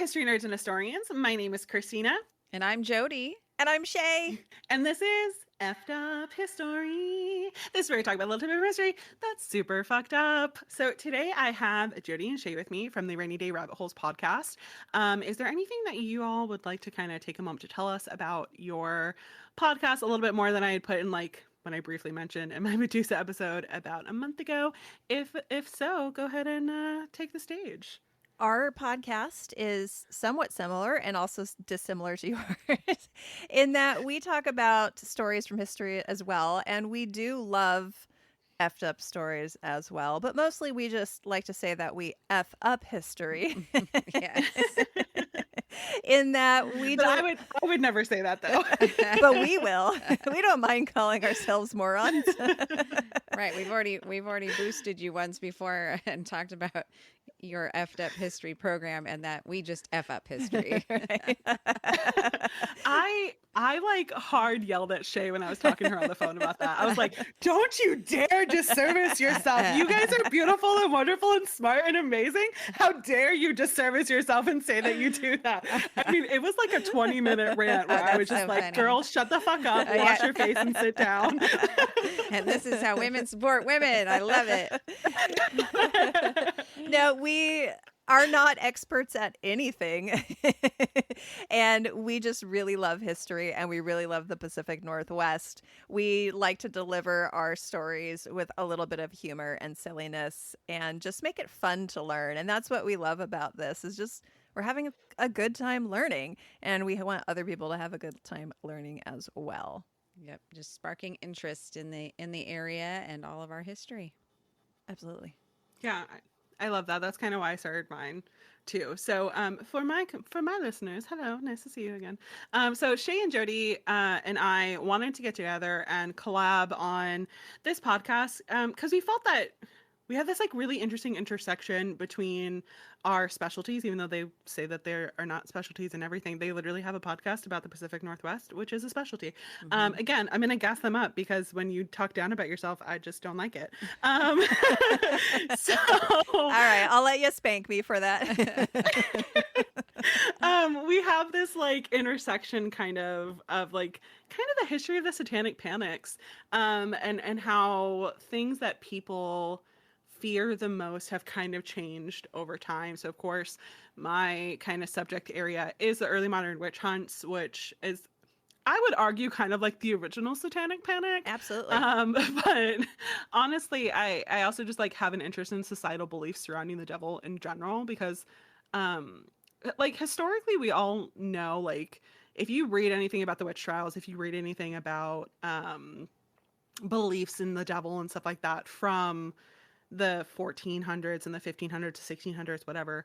history nerds and historians. My name is Christina. And I'm Jody. And I'm Shea. And this is Effed Up History. This is where we talk about a little bit of history that's super fucked up. So today I have Jody and Shea with me from the Rainy Day Rabbit Holes podcast. Is there anything that you all would like to kind of take a moment to tell us about your podcast a little bit more than I had put in when I briefly mentioned in my Medusa episode about a month ago? If so, go ahead and take the stage. Our podcast is somewhat similar and also dissimilar to yours in that we talk about stories from history as well. And we do love effed up stories as well. But mostly we just like to say that we F up history. Yes. In that we don't. I would never say that though. But we will. We don't mind calling ourselves morons. Right. We've already boosted you once before and talked about your effed up history program and that we just F up history. Right. I like hard yelled at Shea when I was talking to her on the phone about that. I was like, don't you dare disservice yourself. You guys are beautiful and wonderful and smart and amazing. How dare you disservice yourself and say that you do that? I mean, it was like a 20-minute rant where I was just so like, funny. girl, shut the fuck up, wash your face and sit down. And this is how women support women. I love it. No, we are not experts at anything. And we just really love history and we really love the Pacific Northwest. We like to deliver our stories with a little bit of humor and silliness and just make it fun to learn. And that's what we love about this is just we're having a good time learning and we want other people to have a good time learning as well. Yep. Just sparking interest in the area and all of our history. Absolutely. Yeah, I love that. That's kind of why I started mine too. So for my listeners, hello, nice to see you again. So Shea and Jody and I wanted to get together and collab on this podcast because we felt that we have this like really interesting intersection between our specialties, even though they say that there are not specialties in everything. They literally have a podcast about the Pacific Northwest, which is a specialty. Mm-hmm. Again, I'm going to gas them up because when you talk down about yourself, I just don't like it. So, All right, I'll let you spank me for that. We have this like intersection kind of the history of the Satanic Panics, and how things that people fear the most have kind of changed over time. So of course, my kind of subject area is the early modern witch hunts, which is, I would argue, kind of like the original Satanic Panic. Absolutely. But honestly, I also just like have an interest in societal beliefs surrounding the devil in general because, like historically, we all know, like if you read anything about the witch trials, if you read anything about beliefs in the devil and stuff like that from the 1400s and the 1500s to 1600s, whatever,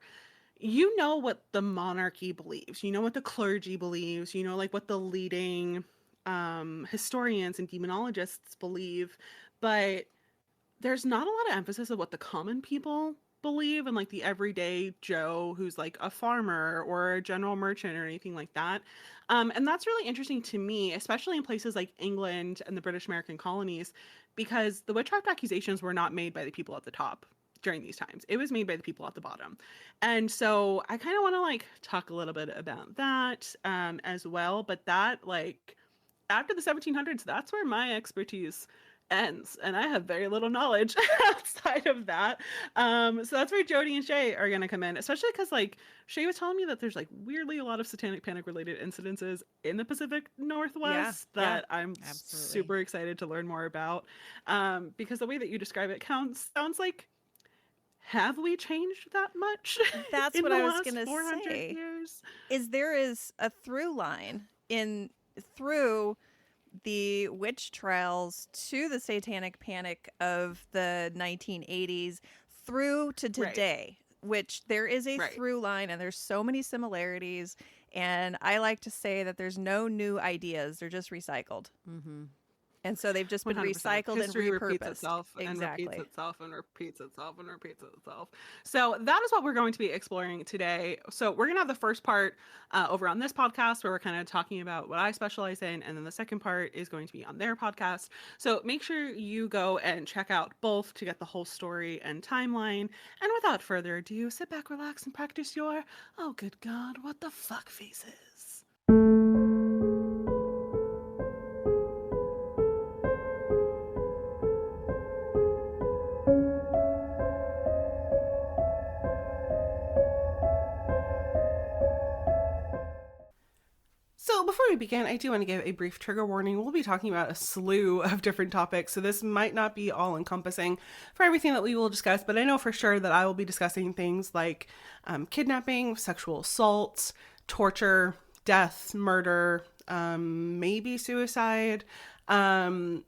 you know what the monarchy believes, you know what the clergy believes, you know, like what the leading historians and demonologists believe, but there's not a lot of emphasis of what the common people believe and like the everyday Joe who's like a farmer or a general merchant or anything like that. And that's really interesting to me, especially in places like England and the British American colonies, because the witchcraft accusations were not made by the people at the top during these times. It was made by the people at the bottom. And so I kind of want to like talk a little bit about that as well. But that, like, after the 1700s, that's where my expertise ends, and I have very little knowledge outside of that. So that's where Jody and Shea are gonna come in, especially because like Shea was telling me that there's like weirdly a lot of Satanic Panic related incidences in the Pacific Northwest that I'm absolutely. super excited to learn more about. Because the way that you describe it sounds like, have we changed that much? That's in what the I was last going to 400 say. years? There is a through line through the witch trials to the Satanic Panic of the 1980s through to today, which there is a through line and there's so many similarities. And I like to say that there's no new ideas. They're just recycled. Mm-hmm. And so they've just been 100%. recycled and History repeats repurposed. itself and repeats Exactly. itself and repeats itself and repeats itself. So that is what we're going to be exploring today. So we're going to have the first part over on this podcast where we're kind of talking about what I specialize in. And then the second part is going to be on their podcast. So make sure you go and check out both to get the whole story and timeline. And without further ado, sit back, relax, and practice your, oh, good God, what the fuck faces. So before we begin, I do want to give a brief trigger warning. We'll be talking about a slew of different topics, so this might not be all encompassing for everything that we will discuss, but I know for sure that I will be discussing things like kidnapping, sexual assault, torture, death, murder, maybe suicide. There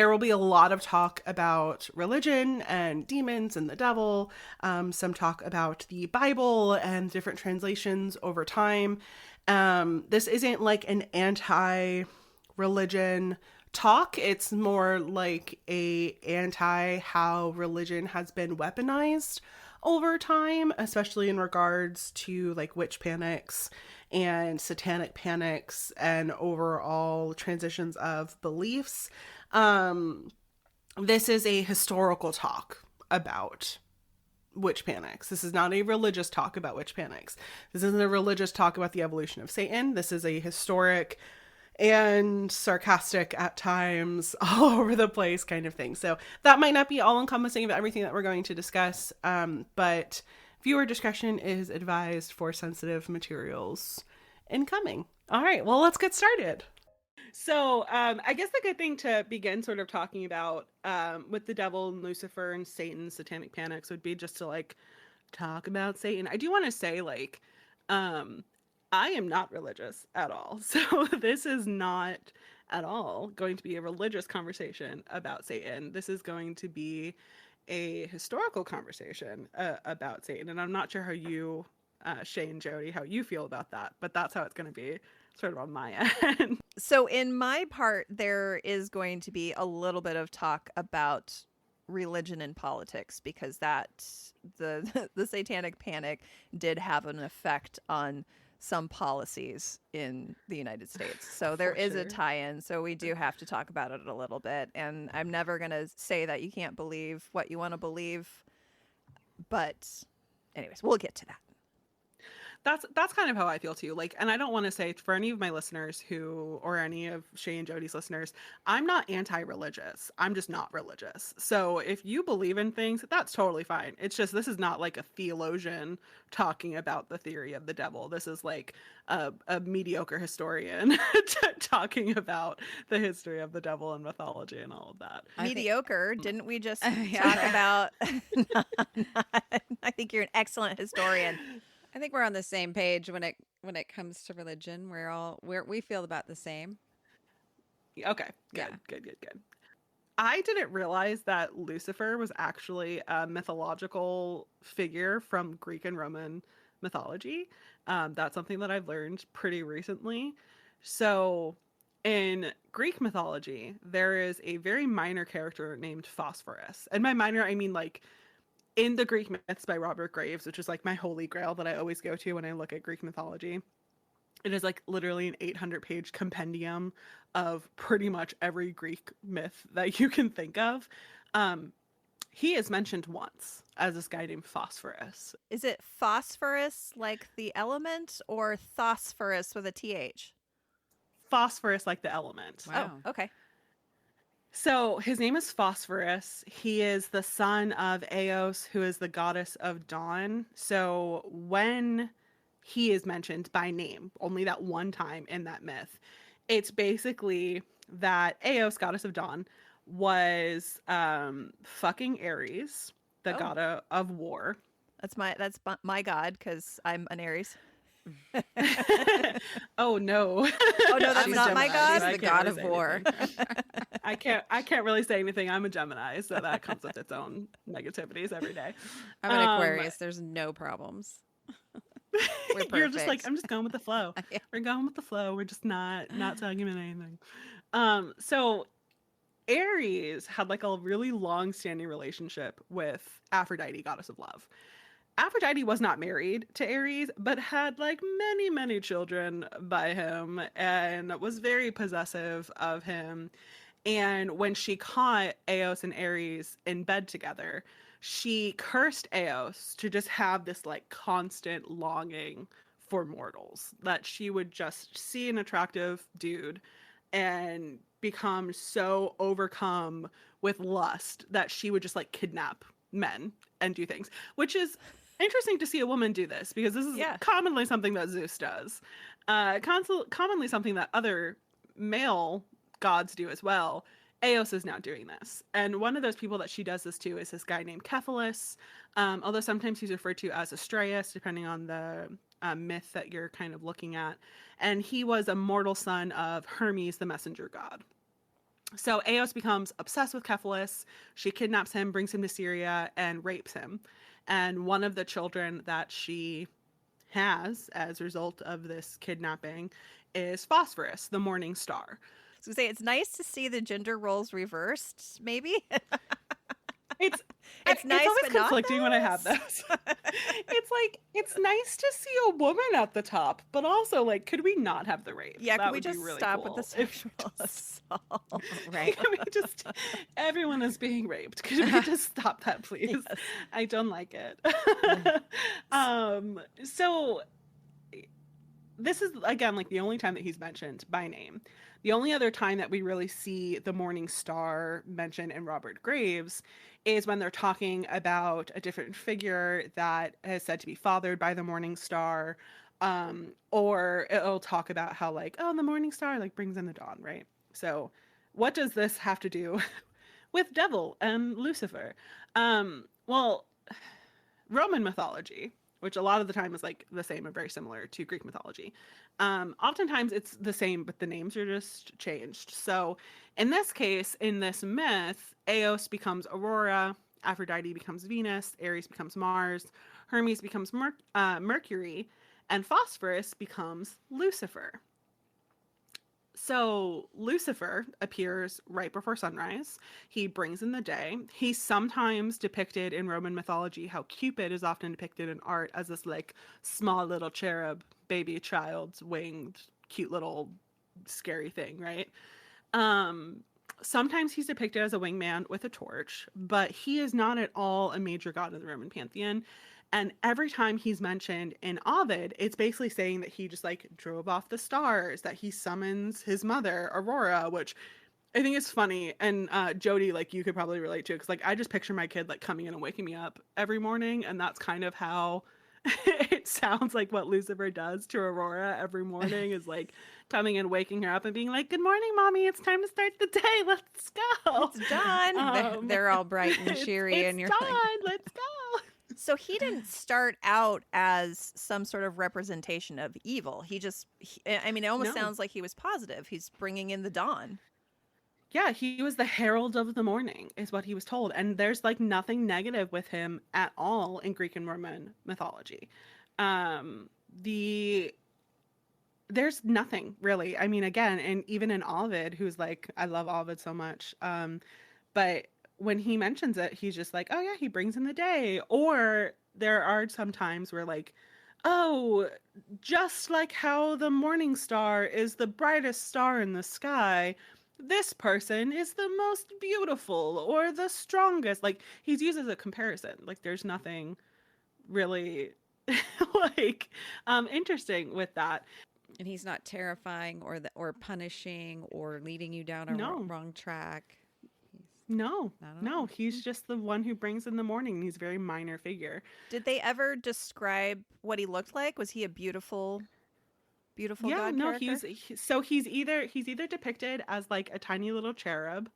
will be a lot of talk about religion and demons and the devil, some talk about the Bible and different translations over time. This isn't like an anti-religion talk. It's more like a anti how religion has been weaponized over time, especially in regards to like witch panics and satanic panics and overall transitions of beliefs. This is a historical talk about witch panics. This is not a religious talk about witch panics. This isn't a religious talk about the evolution of Satan. This is a historic and sarcastic at times, all over the place kind of thing. So that might not be all encompassing of everything that we're going to discuss, but viewer discretion is advised for sensitive materials incoming. All right, well, let's get started. So I guess the good thing to begin sort of talking about with the devil and Lucifer and Satan, satanic panics, would be just to like talk about Satan. I do want to say like I am not religious at all. So this is not at all going to be a religious conversation about Satan. This is going to be a historical conversation about Satan. And I'm not sure how you, Shea and Jody, how you feel about that, but that's how it's going to be sort of on my end. So in my part, there is going to be a little bit of talk about religion and politics, because that the Satanic Panic did have an effect on some policies in the United States. So there is a tie-in. So we do have to talk about it a little bit. And I'm never going to say that you can't believe what you want to believe. But anyways, we'll get to that. That's kind of how I feel too. Like, and I don't want to say for any of my listeners who, or any of Shea and Jody's listeners, I'm not anti-religious. I'm just not religious. So if you believe in things, that's totally fine. It's just, this is not like a theologian talking about the theory of the devil. This is like a mediocre historian talking about the history of the devil and mythology and all of that. Mediocre? Didn't we just talk about? I think you're an excellent historian. I think we're on the same page when it comes to religion. We feel about the same. Okay, good. I didn't realize that Lucifer was actually a mythological figure from Greek and Roman mythology. That's something that I've learned pretty recently. So in Greek mythology, there is a very minor character named Phosphorus. And by minor, I mean like in the Greek Myths by Robert Graves, which is like my holy grail that I always go to when I look at Greek mythology. It is like literally an 800-page compendium of pretty much every Greek myth that you can think of. He is mentioned once as this guy named Phosphorus. Is it phosphorus like the element, or phosphorus with a TH? Phosphorus like the element. Wow. Oh, okay. So his name is Phosphorus. He is the son of Eos, who is the goddess of dawn. So when he is mentioned by name, only that one time in that myth, it's basically that Eos, goddess of dawn, was fucking Ares, the god of war. That's my god, because I'm an Aries. Oh no! Oh no, that's not my god. She's the god of war. I can't really say anything. I'm a Gemini, so that comes with its own negativities every day. I'm an Aquarius. There's no problems. You're just like, I'm just going with the flow. Yeah. We're going with the flow. We're just not talking about anything. So Ares had like a really long-standing relationship with Aphrodite, goddess of love. Aphrodite was not married to Ares, but had like many, many children by him and was very possessive of him. And when she caught Eos and Ares in bed together, she cursed Eos to just have this like constant longing for mortals, that she would just see an attractive dude and become so overcome with lust that she would just like kidnap men and do things, which is interesting to see a woman do this because this is Yeah. commonly something that Zeus does. Commonly something that other male gods do as well. Eos is now doing this. And one of those people that she does this to is this guy named Cephalus, although sometimes he's referred to as Astraeus, depending on the myth that you're kind of looking at. And he was a mortal son of Hermes, the messenger god. So Eos becomes obsessed with Cephalus. She kidnaps him, brings him to Syria, and rapes him. And one of the children that she has as a result of this kidnapping is Phosphorus, the morning star. So say it's nice to see the gender roles reversed, maybe. It's It's nice, always but not conflicting when I have nice. those. It's like it's nice to see a woman at the top, but also like, could we not have the rape? Yeah, That can we would be just really stop cool with the if sexual just- assault? Right. Can we just everyone is being raped? Could we just stop that, please? Yes. I don't like it. So this is again like the only time that he's mentioned by name. The only other time that we really see the morning star mentioned in Robert Graves is when they're talking about a different figure that is said to be fathered by the morning star. Or it'll talk about how like, oh, the morning star like brings in the dawn, right? So what does this have to do with devil and Lucifer? Well, Roman mythology, which a lot of the time is like the same and very similar to Greek mythology. Oftentimes it's the same, but the names are just changed. So in this case, in this myth, Eos becomes Aurora, Aphrodite becomes Venus, Ares becomes Mars, Hermes becomes Mercury, and Phosphorus becomes Lucifer. So Lucifer appears right before sunrise. He brings in the day. He's sometimes depicted in Roman mythology how Cupid is often depicted in art as this like small little cherub, baby child's winged, cute little scary thing, right? Sometimes he's depicted as a wingman with a torch, but he is not at all a major god of the Roman pantheon. And every time he's mentioned in Ovid, it's basically saying that he just like drove off the stars, that he summons his mother, Aurora, which I think is funny. And Jody, like you could probably relate to, because like I just picture my kid like coming in and waking me up every morning, and that's kind of how it sounds like what Lucifer does to Aurora every morning is like coming and waking her up and being like, "Good morning, mommy. It's time to start the day. Let's go. It's done. They're all bright and It's cheery, and you're done. like, Let's go." So he didn't start out as some sort of representation of evil. I mean, it almost No. sounds like he was positive. He's bringing in the dawn. Yeah, he was the herald of the morning, is what he was told. And there's like nothing negative with him at all in Greek and Roman mythology. There's nothing really. I mean, again, and even in Ovid, who's like, I love Ovid so much. But when he mentions it, he's just like, oh yeah, he brings in the day. Or there are some times where like, oh, just like how the morning star is the brightest star in the sky, this person is the most beautiful or the strongest. Like he's used as a comparison. Like there's nothing really like interesting with that. and he's not terrifying or punishing or leading you down a No. wrong track. No, Not at no, all. he's just the one who brings in the morning. And he's a very minor figure. Did they ever describe what he looked like? Was he a beautiful Yeah, god no, character? he's either depicted as like a tiny little cherub,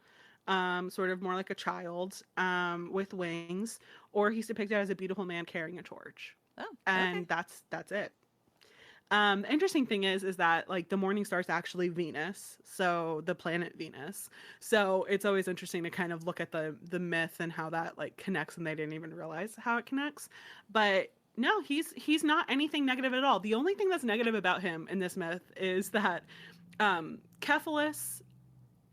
sort of more like a child, with wings, or he's depicted as a beautiful man carrying a torch. Oh, And okay. that's it. The interesting thing is that like the morning star is actually Venus, so the planet Venus. So it's always interesting to kind of look at the myth and how that like connects, and they didn't even realize how it connects. But no, he's not anything negative at all. The only thing that's negative about him in this myth is that Cephalus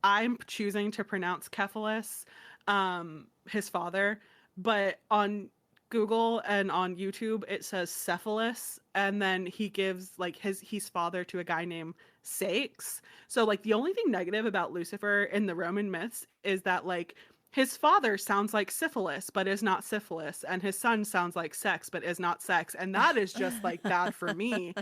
I'm choosing to pronounce Cephalus, his father, but on Google and on YouTube it says Cephalus, and then he gives like he's father to a guy named Sakes. So like the only thing negative about Lucifer in the Roman myths is that like his father sounds like syphilis but is not syphilis, and his son sounds like sex but is not sex, and that is just like bad for me.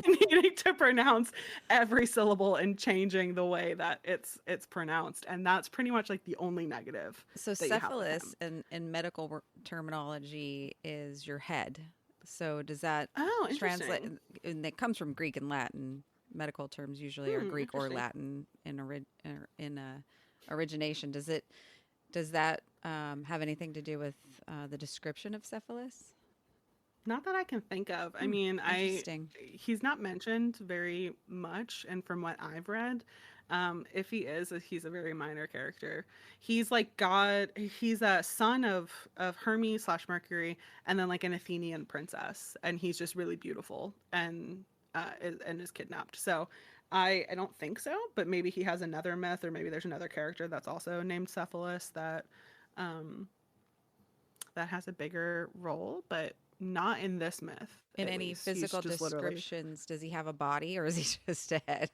Needing to pronounce every syllable and changing the way that it's pronounced, and that's pretty much like the only negative So that you have with syphilis him. in medical terminology is your head. So does that Oh, translate? interesting. And it comes from Greek and Latin. Medical terms usually are Greek or Interesting. Latin in origination. Does that have anything to do with the description of syphilis? Not that I can think of. I Hmm, mean, I interesting. he's not mentioned very much, and from what I've read, if he is, he's a very minor character. He's like God. He's a son of Hermes slash Mercury, and then like an Athenian princess, and he's just really beautiful and is kidnapped. So I don't think so, but maybe he has another myth, or maybe there's another character that's also named Cephalus um, that has a bigger role, but not in this myth, In at any least. He's physical just literally. descriptions, does he have a body or is he just a head?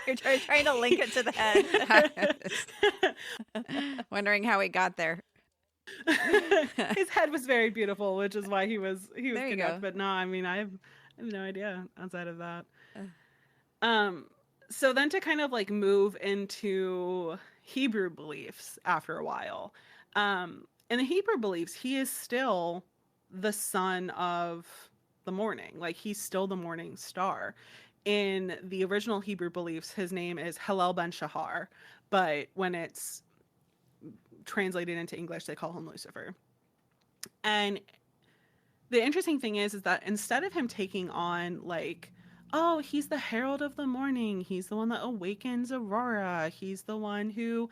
You're trying to link it to the head. Just wondering how he got there. His head was very beautiful, which is why he was There you kidnapped. go. But no, I mean, I have no idea outside of that. Uh, Um, so then to kind of like move into Hebrew beliefs after a while, in the Hebrew beliefs, he is still the son of the morning. Like he's still the morning star. In the original Hebrew beliefs, his name is Hillel ben Shahar, but when it's translated into English, they call him Lucifer. And the interesting thing is that instead of him taking on like, oh, he's the herald of the morning, he's the one that awakens Aurora, he's the one who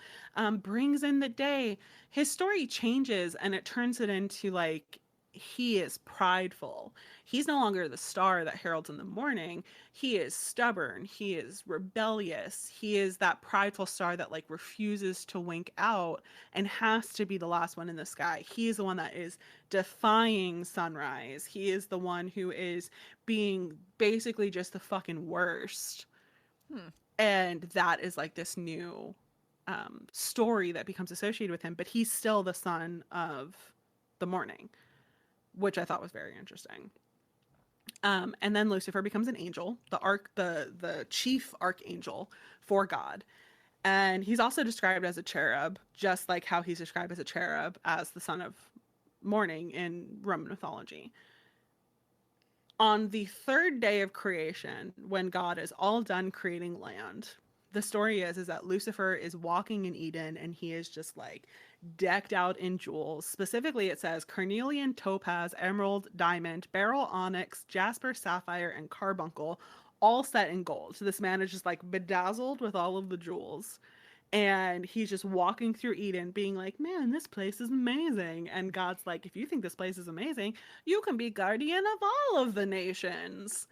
brings in the day, his story changes and it turns it into like he is prideful. He's no longer the star that heralds in the morning. He is stubborn. He is rebellious. He is that prideful star that like refuses to wink out and has to be the last one in the sky. He is the one that is defying sunrise. He is the one who is being basically just the fucking worst. Hmm. And that is like this new story that becomes associated with him, but he's still the son of the morning, which I thought was very interesting. And then Lucifer becomes an angel, the chief archangel for God, and he's also described as a cherub, just like how he's described as a cherub as the son of morning in Roman mythology. On the third day of creation, when God is all done creating land, the story is that Lucifer is walking in Eden and he is just like decked out in jewels. Specifically, it says carnelian, topaz, emerald, diamond, beryl, onyx, jasper, sapphire, and carbuncle, all set in gold. So this man is just like bedazzled with all of the jewels, and he's just walking through Eden being like, man, this place is amazing. And God's like, if you think this place is amazing, you can be guardian of all of the nations.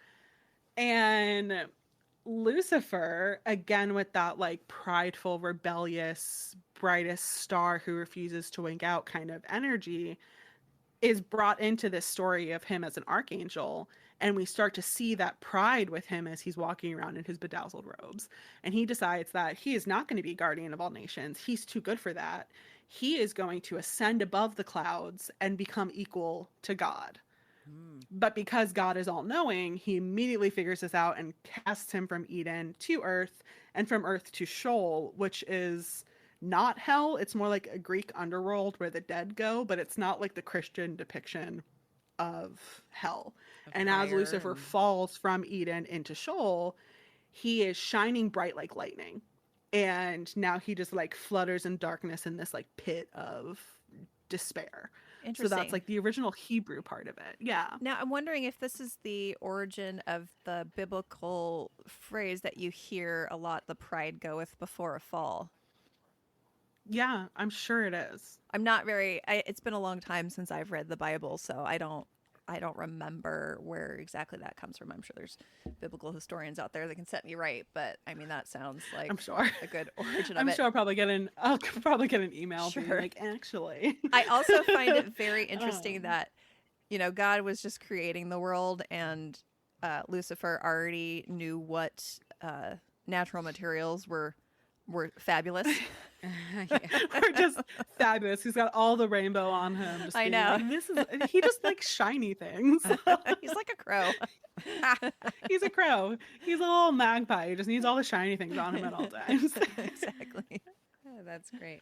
And Lucifer, again with that like prideful, rebellious, brightest star who refuses to wink out kind of energy, is brought into this story of him as an archangel, and we start to see that pride with him as he's walking around in his bedazzled robes, and he decides that he is not going to be guardian of all nations. He's too good for that. He is going to ascend above the clouds and become equal to God. hmm. But because God is all knowing, he immediately figures this out and casts him from Eden to Earth, and from Earth to Sheol, which is not hell. It's more like a Greek underworld where the dead go, but it's not like the Christian depiction of hell. Of And as fire Lucifer and falls from Eden into Sheol, he is shining bright like lightning. And now he just like flutters in darkness in this like pit of despair. So that's Interesting. like the original Hebrew part of it. Yeah. Now, I'm wondering if this is the origin of the biblical phrase that you hear a lot, the pride goeth before a fall. Yeah, I'm sure it is. I'm not very, it's been a long time since I've read the Bible, so I don't I don't remember where exactly that comes from. I'm sure there's biblical historians out there that can set me right, but I mean that sounds like I'm sure. a good origin of I'm it. sure I'll probably get an email being Sure. like, actually. I also find it very interesting that, God was just creating the world, and Lucifer already knew what natural materials were fabulous. Yeah. We're just fabulous. He's got all the rainbow on him. Just I being know. like, this is, he just likes shiny things. He's like a crow. He's a crow. He's a little magpie. He just needs all the shiny things on him at all times. Exactly. Oh, that's great.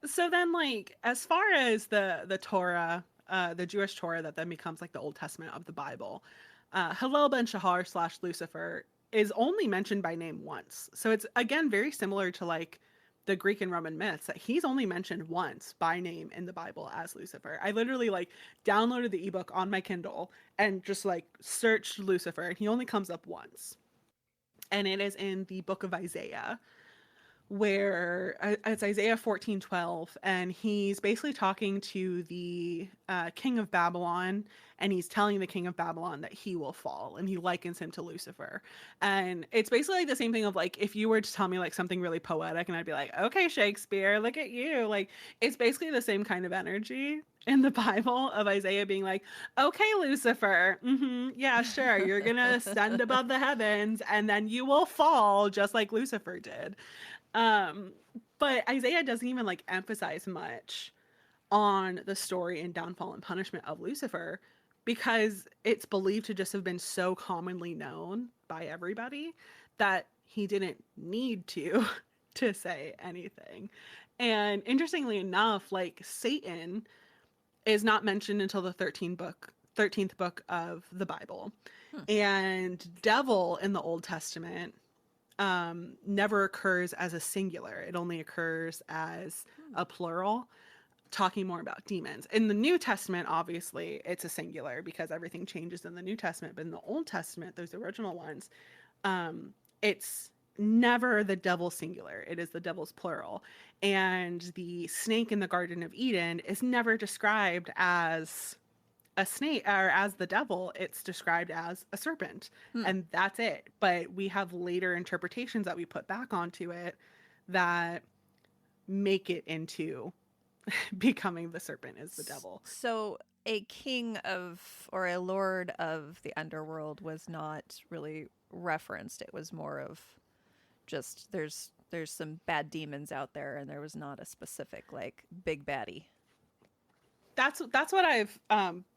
So then, like, as far as the Torah, the Jewish Torah that then becomes like the Old Testament of the Bible, Hillel ben Shahar / Lucifer is only mentioned by name once. So it's again very similar to like the Greek and Roman myths, that he's only mentioned once by name in the Bible as Lucifer. I literally like downloaded the ebook on my Kindle and just like searched Lucifer, and he only comes up once. And it is in the book of Isaiah, where it's Isaiah 14:12, and he's basically talking to the king of Babylon, and he's telling the king of Babylon that he will fall, and he likens him to Lucifer. And it's basically like the same thing of like, if you were to tell me like something really poetic and I'd be like, okay, Shakespeare, look at you, like it's basically the same kind of energy in the Bible of Isaiah being like, okay, Lucifer, yeah, sure, you're gonna ascend above the heavens and then you will fall just like Lucifer did. But Isaiah doesn't even like emphasize much on the story and downfall and punishment of Lucifer, because it's believed to just have been so commonly known by everybody that he didn't need to say anything. And interestingly enough, like Satan is not mentioned until the 13th book of the Bible. And devil in the Old Testament never occurs as a singular. It only occurs as a plural, talking more about demons. In the New Testament, obviously, it's a singular because everything changes in the New Testament. But in the Old Testament, those original ones, it's never the devil singular. It is the devil's plural. And the snake in the Garden of Eden is never described as a snake or as the devil. It's described as a serpent, and that's it. But we have later interpretations that we put back onto it that make it into becoming the serpent is the devil. So a king of, or a lord of the underworld was not really referenced. It was more of just there's some bad demons out there, and there was not a specific like big baddie. That's what I've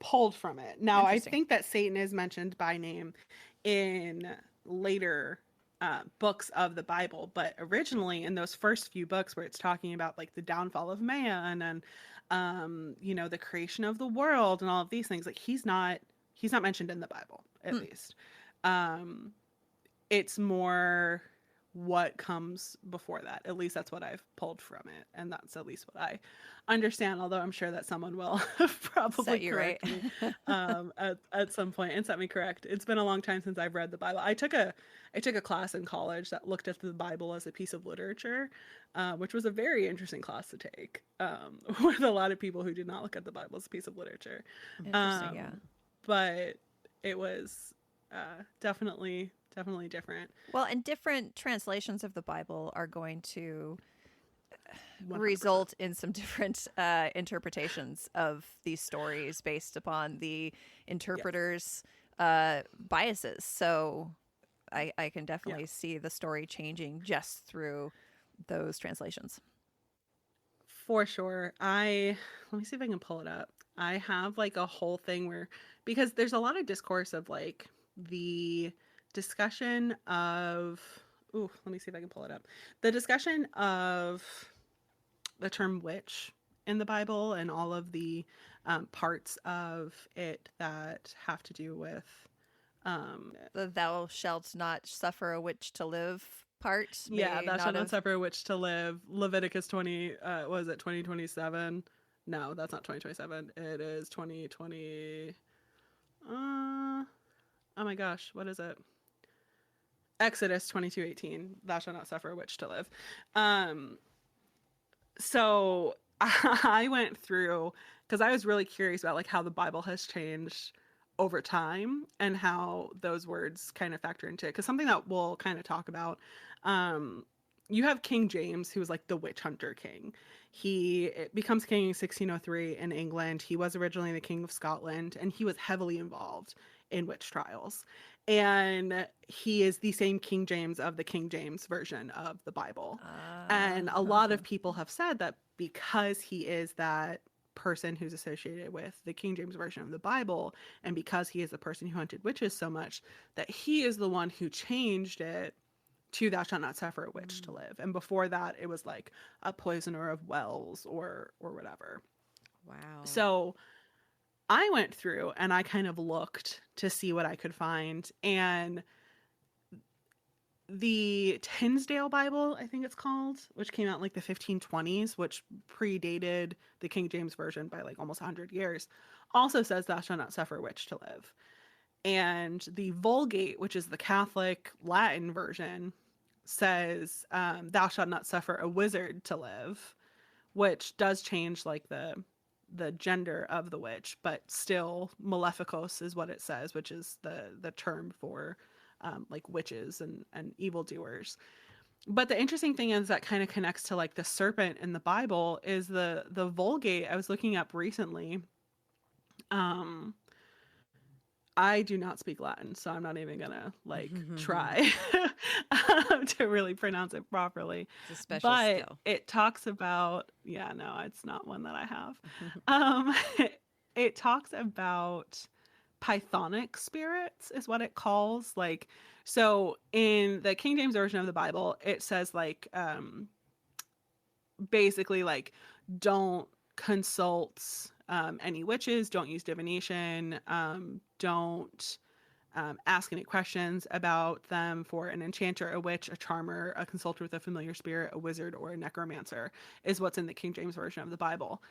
pulled from it. Now, I Interesting. think that Satan is mentioned by name in later books of the Bible, but originally in those first few books where it's talking about like the downfall of man and the creation of the world and all of these things, like he's not mentioned in the Bible, at least. It's more what comes before that. At least that's what I've pulled from it, and that's at least what I understand, although I'm sure that someone will probably Set you correct right. me at some point and set me correct. It's been a long time since I've read the Bible. I took a class in college that looked at the Bible as a piece of literature, which was a very interesting class to take, with a lot of people who did not look at the Bible as a piece of literature. Interesting, yeah. But it was definitely different. Well, and different translations of the Bible are going to 100%. result in some different interpretations of these stories based upon the interpreter's biases. So I can definitely see the story changing just through those translations. For sure. Let me see if I can pull it up. I have like a whole thing where, because there's a lot of discourse of like the discussion of, let me see if I can pull it up. The discussion of the term witch in the Bible and all of the parts of it that have to do with The thou shalt not suffer a witch to live part. thou shalt not suffer a witch to live. Leviticus 20, was it 2027? No, that's not 2027. It is 2020. Oh my gosh, what is it? Exodus 22:18. Thou shalt not suffer a witch to live. So I went through, because I was really curious about like how the Bible has changed over time and how those words kind of factor into it. Because something that we'll kind of talk about, um, you have King James, who was like the witch hunter king. He becomes king in 1603 in England. He was originally the king of Scotland, and he was heavily involved in witch trials. And he is the same King James of the King James version of the Bible. And a lot of people have said that because he is that person who's associated with the King James version of the Bible, and because he is the person who hunted witches so much, that he is the one who changed it to thou shalt not suffer a witch to live. And before that, it was like a poisoner of wells or whatever. Wow. So I went through and I kind of looked to see what I could find. And the Tinsdale Bible, I think it's called, which came out in like the 1520s, which predated the King James version by like almost 100 years, also says thou shalt not suffer a witch to live. And the Vulgate, which is the Catholic Latin version, says thou shalt not suffer a wizard to live, which does change like the gender of the witch, but still maleficos is what it says, which is the term for like witches and evildoers. But the interesting thing is that kind of connects to like the serpent in the Bible is the Vulgate I was looking up recently. um I do not speak Latin, so I'm not even gonna like try to really pronounce it properly. It's a special But skill. it talks about, yeah, no, it's not one that I have. Um, it talks about pythonic spirits, is what it calls. Like, so in the King James version of the Bible, it says like basically like don't consult any witches, don't use divination, don't ask any questions about them, for an enchanter, a witch, a charmer, a consulter with a familiar spirit, a wizard, or a necromancer, is what's in the King James version of the Bible.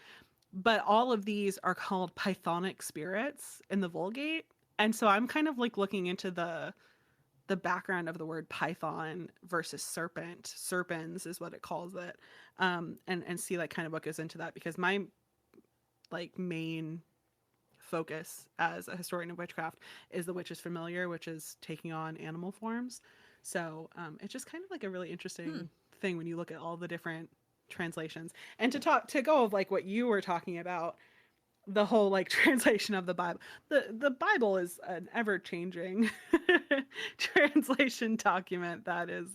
But all of these are called pythonic spirits in the Vulgate. And so I'm kind of like looking into the background of the word python versus serpent. Serpens is what it calls it. And see like kind of what goes into that, because my like main focus as a historian of witchcraft is the witch's familiar, which is taking on animal forms. So it's just kind of like a really interesting thing when you look at all the different translations. And to go of like what you were talking about, the whole like translation of the Bible. The Bible is an ever-changing translation document that is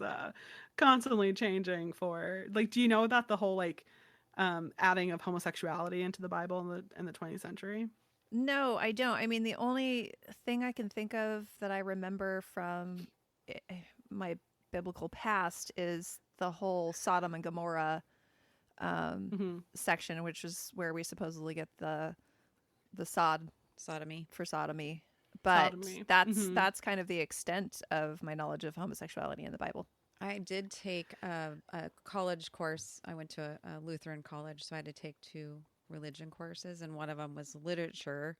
constantly changing. For like, do you know about the whole like adding of homosexuality into the Bible in the 20th century? No, I don't. I mean, the only thing I can think of that I remember from my biblical past is the whole Sodom and Gomorrah Mm-hmm. section, which is where we supposedly get the sod Sodomy. for sodomy. But Sodomy. that's Mm-hmm. that's kind of the extent of my knowledge of homosexuality in the Bible. I did take a college course. I went to a Lutheran college, so I had to take 2 religion courses, and one of them was literature,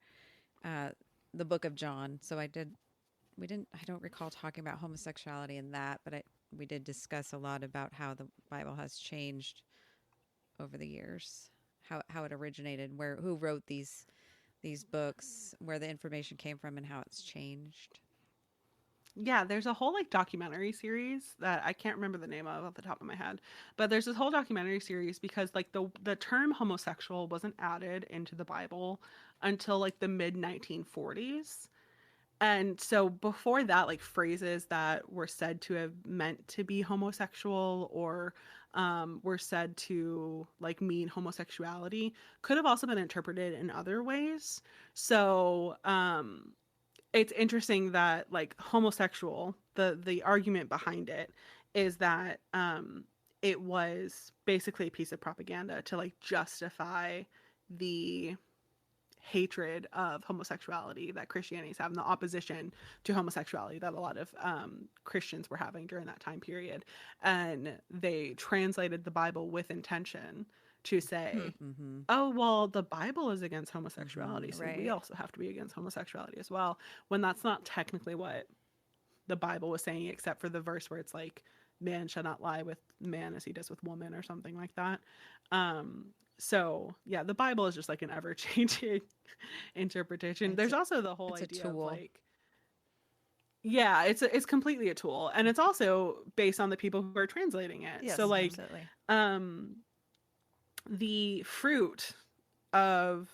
uh, the Book of John. So I did. We didn't. I don't recall talking about homosexuality in that, but we did discuss a lot about how the Bible has changed over the years, how it originated, who wrote these books, where the information came from, and how it's changed. Yeah, there's a whole like documentary series that I can't remember the name of off the top of my head, but there's this whole documentary series because like the term homosexual wasn't added into the Bible until like the mid 1940s. And so before that, like phrases that were said to have meant to be homosexual or were said to like mean homosexuality could have also been interpreted in other ways. So it's interesting that like homosexual, the argument behind it is that it was basically a piece of propaganda to like justify the hatred of homosexuality that Christianities have and the opposition to homosexuality that a lot of Christians were having during that time period. And they translated the Bible with intention to say, Mm-hmm. oh, well, the Bible is against homosexuality, so we Right. also have to be against homosexuality as well, when that's not technically what the Bible was saying, except for the verse where it's like, man shall not lie with man as he does with woman or something like that. So yeah, the Bible is just like an ever changing interpretation. It's There's also the whole it's a idea of tool. like, yeah, it's completely a tool, and it's also based on the people who are translating it. So Yes, Mm-hmm. like, absolutely. um, the fruit of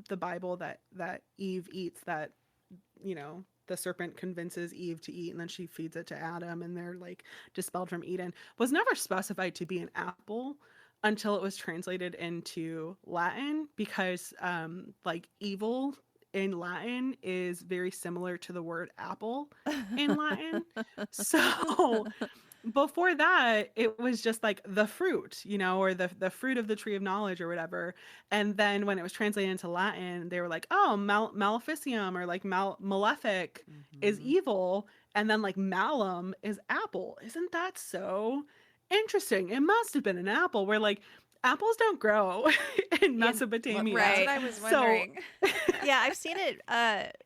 the Bible that Eve eats, that the serpent convinces Eve to eat, and then she feeds it to Adam, and they're like dispelled from Eden, was never specified to be an apple until it was translated into Latin, because like evil in Latin is very similar to the word apple in Latin. So before that, it was just like the fruit, or the fruit of the tree of knowledge or whatever. And then when it was translated into Latin, they were like, oh, maleficium, or like malefic is Mm-hmm. evil. And then like malum is apple. Isn't that so interesting? It must have been an apple, where like apples don't grow in Yeah, Well, that's what Mesopotamia. right. I was So, wondering. Yeah, I've seen it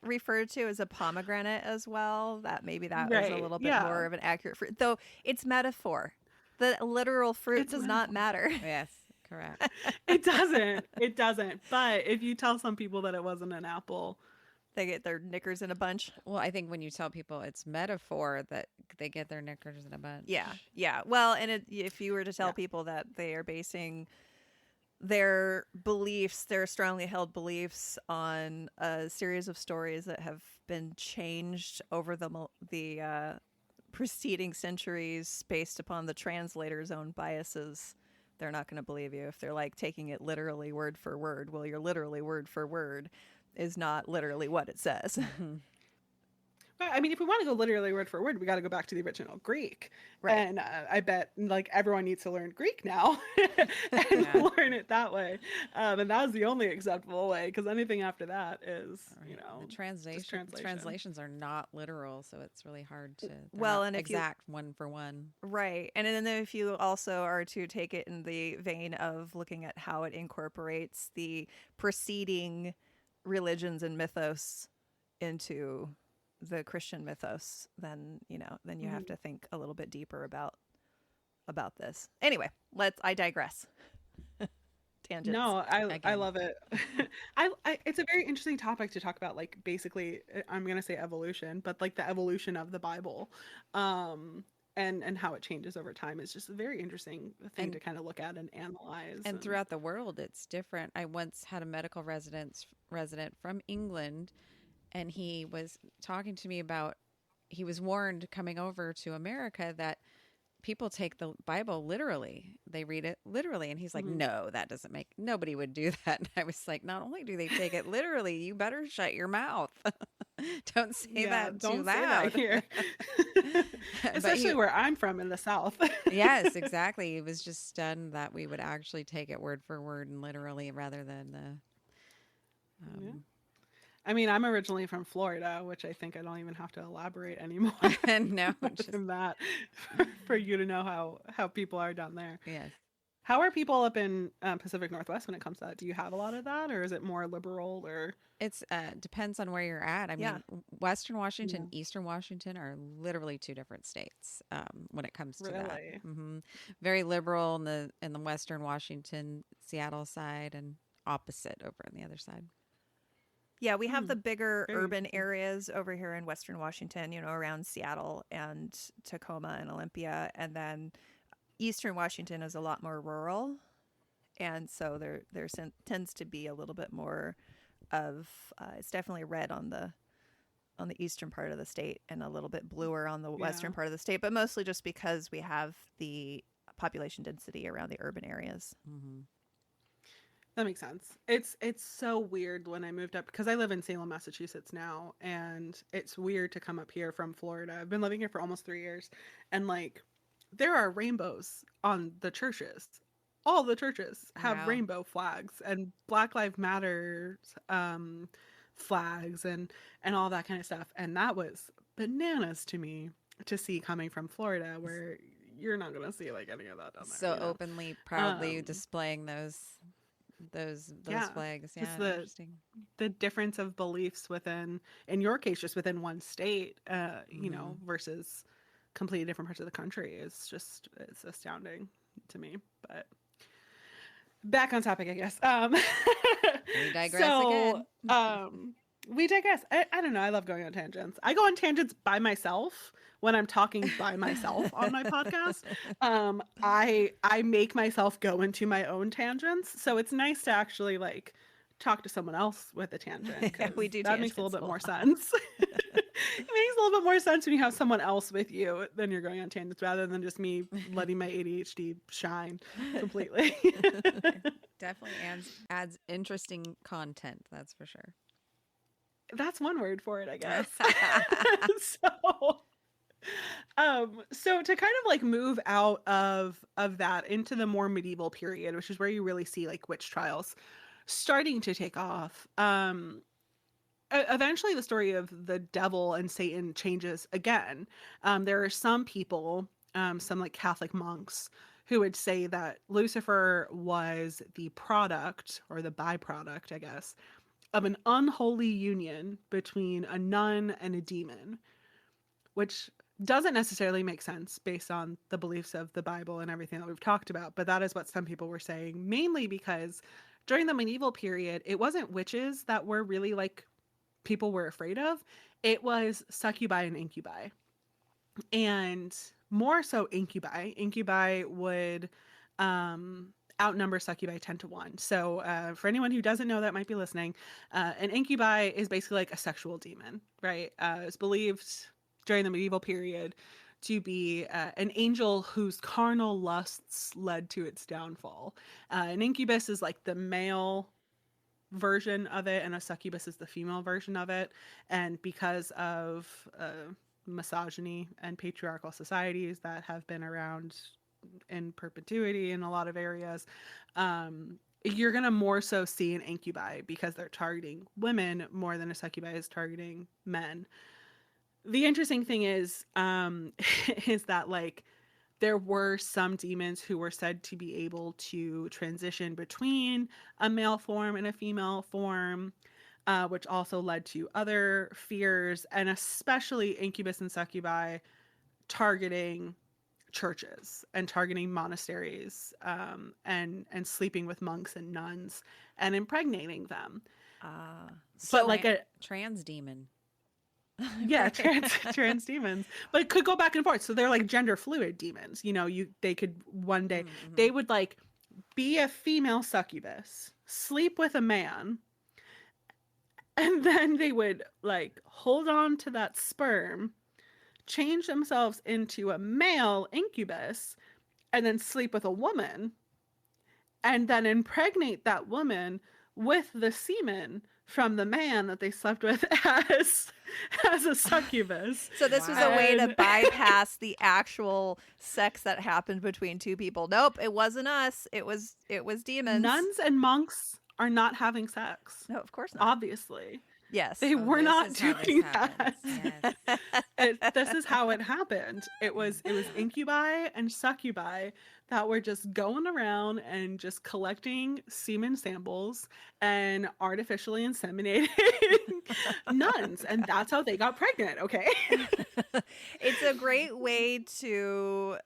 referred to as a pomegranate as well. That maybe that was a right. little bit Yeah. more of an accurate fruit, though it's metaphor. The literal fruit It's does not metaphor. matter. Yes, correct. It doesn't. It doesn't. But if you tell some people that it wasn't an apple, They get their knickers in a bunch. Well, I think when you tell people it's metaphor, that they get their knickers in a Yeah, bunch. yeah. Well, and if you were to tell yeah. people that they are basing their beliefs, their strongly held beliefs, on a series of stories that have been changed over the preceding centuries based upon the translator's own biases, they're not going to believe you. If they're like taking it literally word for word, well, your literally word for word is not literally what it says. Mhm. But I mean, if we want to go literally word for word, we got to go back to the original Greek. Right. And I bet like everyone needs to learn Greek now and Yeah. learn it that way. And that was the only acceptable way, because anything after that is, Right. The just translation translation. translations are not literal, so it's really hard to. They're Well, not and if you exact one for one. right. And then if you also are to take it in the vein of looking at how it incorporates the preceding religions and mythos into the Christian mythos, then, then you have Mhm. to think a little bit deeper about this. Anyway, I digress. Tangents. No, I Again. love it. It's a very interesting topic to talk about. Like basically, I'm gonna say evolution, but like the evolution of the Bible, and how it changes over time is just a very interesting thing to And kind of look at and analyze. and And throughout the world, it's different. I once had a medical resident from England, and he was talking to me about. He was warned coming over to America that people take the Bible literally. They read it literally. And he's like, mhm. no, that doesn't make, nobody would do that. And I was like, not only do they take it literally, you better shut your mouth. Don't say Yeah, that too don't say that loud. here, But especially where I'm from in the South. yes, exactly. He was just stunned that we would actually take it word for word and literally rather than Yeah. um, I mean, I'm originally from Florida, which I think I don't even have to elaborate anymore no, just, than that for you to know how people are down there. yes. How are people up in Pacific Northwest when it comes to that? Do you have a lot of that, or is it more liberal? Or It's depends on where you're at. I Yeah. mean, Western yeah, Washington, Eastern Washington are literally two different states when it comes to that. really? Very liberal in the Western Washington, Seattle side, and opposite over on the other side. Yeah, we have Hmm, the bigger very urban interesting. areas over here in Western Washington, around Seattle and Tacoma and Olympia. And then Eastern Washington is a lot more rural. And so tends to be a little bit more of it's definitely red on the eastern part of the state and a little bit bluer on the Yeah, western part of the state, but mostly just because we have the population density around the urban areas. Hmm. that makes sense. It's so weird when I moved up, because I live in Salem, Massachusetts now, and it's weird to come up here from Florida. I've been living here for almost 3 years, and like there are rainbows on the churches. All the churches have Wow. rainbow flags and Black Lives Matter um, flags and all that kind of stuff. And that was bananas to me to see coming from Florida, where you're not gonna see like any of that down there, So openly, proudly Um, displaying those yeah, flags. just Yeah, the interesting. difference of beliefs within, in your case, just within one state, Hmm. versus completely different parts of the country is just, it's astounding to me. But back on topic, I guess. We digress So, again. we digress. I don't know. I love going on tangents. I go on tangents by myself when I'm talking by myself on my podcast. I make myself go into my own tangents, so it's nice to actually like talk to someone else with a tangent Yeah, we because do that makes a little tangents bit a more lot. sense. It makes a little bit more sense when you have someone else with you than you're going on tangents rather than just me letting my ADHD shine completely. Definitely adds interesting content, that's for sure. That's one word for it, I guess. So, so to kind of like move out of that into the more medieval period, which is where you really see like witch trials starting to take off. Eventually the story of the devil and Satan changes again. There are some people, some like Catholic monks, who would say that Lucifer was the product or the byproduct, I guess, of an unholy union between a nun and a demon, which doesn't necessarily make sense based on the beliefs of the Bible and everything that we've talked about. But that is what some people were saying, mainly because during the medieval period, it wasn't witches that were really like people were afraid of. It was succubi and incubi. And more so incubi. Incubi would outnumber succubi 10 to 1. So for anyone who doesn't know that might be listening, an incubi is basically like a sexual demon, right? It's believed during the medieval period to be an angel whose carnal lusts led to its downfall. An incubus is like the male version of it, and a succubus is the female version of it. And because of misogyny and patriarchal societies that have been around in perpetuity in a lot of areas, you're going to more so see an incubi because they're targeting women more than a succubi is targeting men. The interesting thing is is that like there were some demons who were said to be able to transition between a male form and a female form, which also led to other fears, and especially incubus and succubi targeting churches and targeting monasteries, and sleeping with monks and nuns and impregnating them. But So like a Trans demon. yeah, right. trans demons, but it could go back and forth. So they're like gender fluid demons. You know, they could one day Mm-hmm. they would like be a female succubus, sleep with a man, and then they would like hold on to that sperm, change themselves into a male incubus, and then sleep with a woman, and then impregnate that woman with the semen from the man that they slept with as a succubus. So this was a way to And bypass the actual sex that happened between two people. Nope, it wasn't us. It was demons. nuns and monks are not having sex. No, of course not. Obviously. Yes. They Oh, were this not is how this doing happens. that. Yes. This is how it happened. It was incubi and succubi that were just going around and just collecting semen samples and artificially inseminating nuns, and that's how they got pregnant. Okay. It's a great way to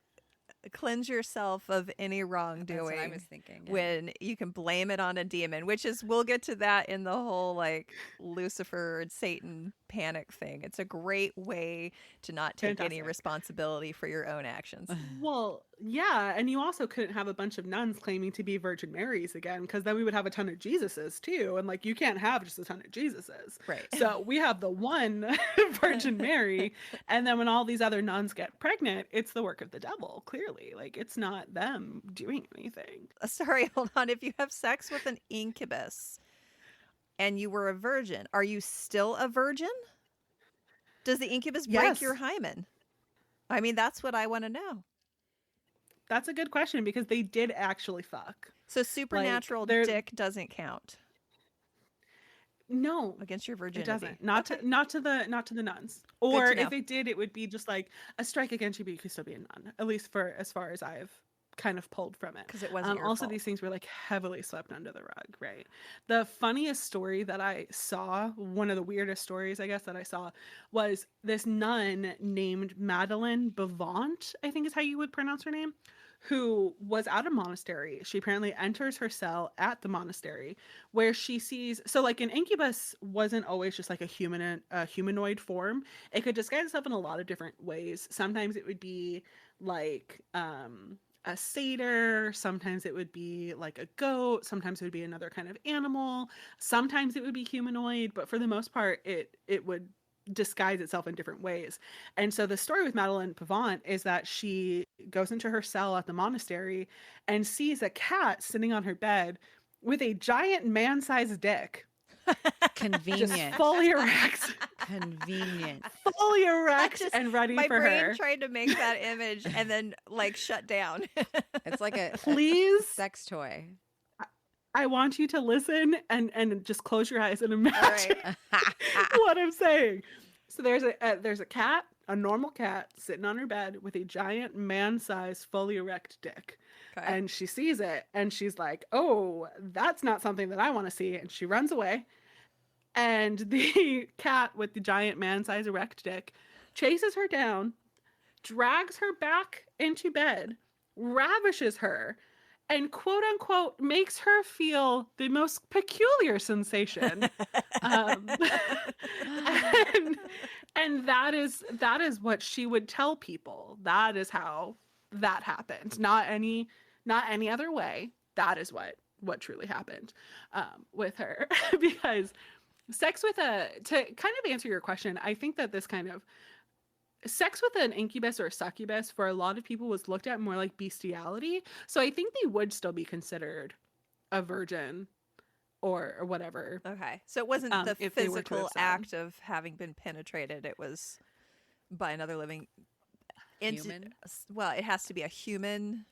cleanse yourself of any That's what I wrongdoing was thinking. Yeah. when you can blame it on a demon, which is, we'll get to that in the whole like Lucifer and Satan panic thing. It's a great way to not take any Fantastic. responsibility for your own actions. Well, yeah, and you also couldn't have a bunch of nuns claiming to be Virgin Marys again, because then we would have a ton of Jesuses too, and like you can't have just a ton of Jesuses. Right. So we have the one Virgin Mary, and then when all these other nuns get pregnant, it's the work of the devil. Clearly, like it's not them doing anything. Sorry, hold on. If you have sex with an incubus and you were a virgin, are you still a virgin? Does the incubus break Yes, your hymen? I mean, that's what I want to know. that's a good question because they did actually fuck. So supernatural they're- dick doesn't count No, against your it virginity. doesn't. Not Okay. to the nuns. Good Or to know. if it did, it would be just like a strike against you, but you could still be a nun. At least for as far as I've kind of pulled from it. Because it wasn't your Also, fault. these things were like heavily swept under the rug, right? The funniest story that I saw, one of the weirdest stories, I guess, that I saw was this nun named Madeline Bavant, I think is how you would pronounce her name, who was at a monastery. She apparently enters her cell at the monastery where she sees, so like an incubus wasn't always just like a humanoid form. It could disguise itself in a lot of different ways. Sometimes it would be like a satyr, sometimes it would be like a goat, sometimes it would be another kind of animal, sometimes it would be humanoid, but for the most part it would disguise itself in different ways. And so the story with Madeline Pavant is that she goes into her cell at the monastery and sees a cat sitting on her bed with a giant man-sized dick. Just Convenient. fully erect. Convenient. Fully erect Just- and ready My for brain her. tried to make that image and then like shut down. It's like a Please, sex toy. I want you to listen and just close your eyes and All imagine right. what I'm saying. So there's a cat, a normal cat, sitting on her bed with a giant man-sized, fully erect dick. Okay. And she sees it and she's like, oh, that's not something that I want to see. And she runs away. And the cat with the giant man-sized erect dick chases her down, drags her back into bed, ravishes her, and quote unquote makes her feel the most peculiar sensation. Um, and that is what she would tell people. That is how that happened. Not any other way. That is what truly happened with her. Because sex with to kind of answer your question, I think that this kind of sex with an incubus or a succubus for a lot of people was looked at more like bestiality. So I think they would still be considered a virgin or whatever. Okay. So it wasn't the if they were to physical have said. act of having been penetrated. It was by another living Human? Well, it has to be a human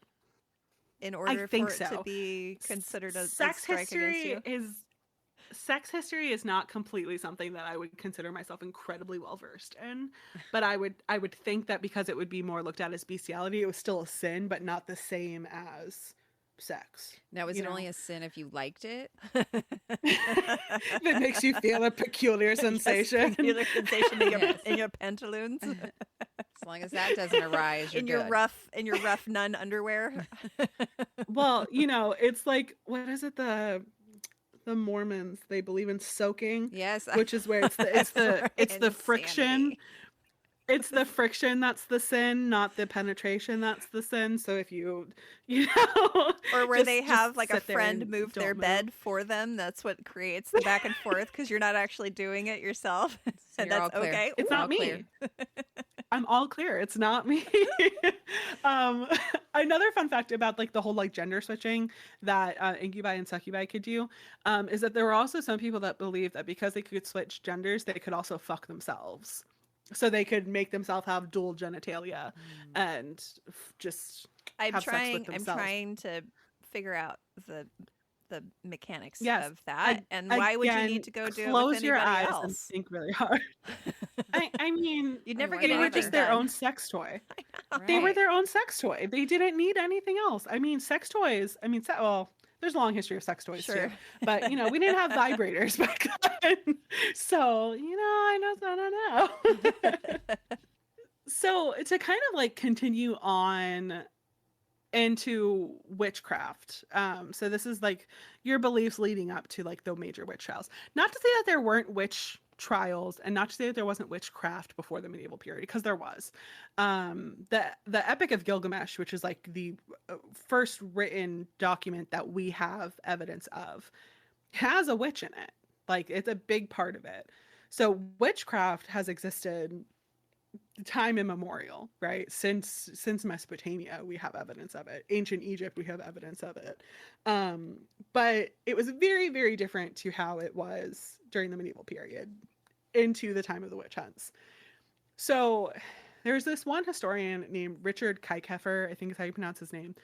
in order think for it so. to be considered a Sex strike against history you. is sex history is not completely something that I would consider myself incredibly well versed in, but I would think that because it would be more looked at as bestiality, it was still a sin, but not the same as sex. Now, is you it know? only a sin if you liked it? If it makes you feel a peculiar sensation. Peculiar sensation in your, Yes. in your pantaloons, As long as that doesn't arise, you're in your good. rough nun underwear. Well, it's like, what is it, the Mormons, they believe in soaking, Yes. which is where it's the friction. Insanity. It's the friction that's the sin, not the penetration that's the sin. So if you know, Or where they have like a sit there friend and move don't their bed for them. That's what creates the back and forth because you're not actually doing it yourself. So And you're all that's clear. okay. It's Ooh, not all me. clear. I'm all clear. It's not me. Another fun fact about like the whole like gender switching that incubi and succubi could do is that there were also some people that believed that because they could switch genders, they could also fuck themselves. So they could make themselves have dual genitalia and just I'm have sex trying. with I'm themselves. trying to figure out the mechanics Yes, of that, and why would you Again, need to go do it close with your anybody eyes and else? think really hard. I mean, You'd never why get they were bother? just anything their done. own sex toy. Right. They were their own sex toy. They didn't need anything else. I mean, sex toys. I mean, well, there's a long history of sex toys Sure. too. But we didn't have vibrators back then, so I don't know. So to kind of like continue on into witchcraft. So this is like your beliefs leading up to like the major witch trials. Not to say that there weren't witch trials and not to say that there wasn't witchcraft before the medieval period, because there was. The Epic of Gilgamesh, which is like the first written document that we have evidence of, has a witch in it. Like it's a big part of it. So witchcraft has existed time immemorial, right? Since Mesopotamia, we have evidence of it. Ancient Egypt, we have evidence of it. But it was very, very different to how it was during the medieval period into the time of the witch hunts. So there's this one historian named Richard Kuykefer, I think is how you pronounce his name.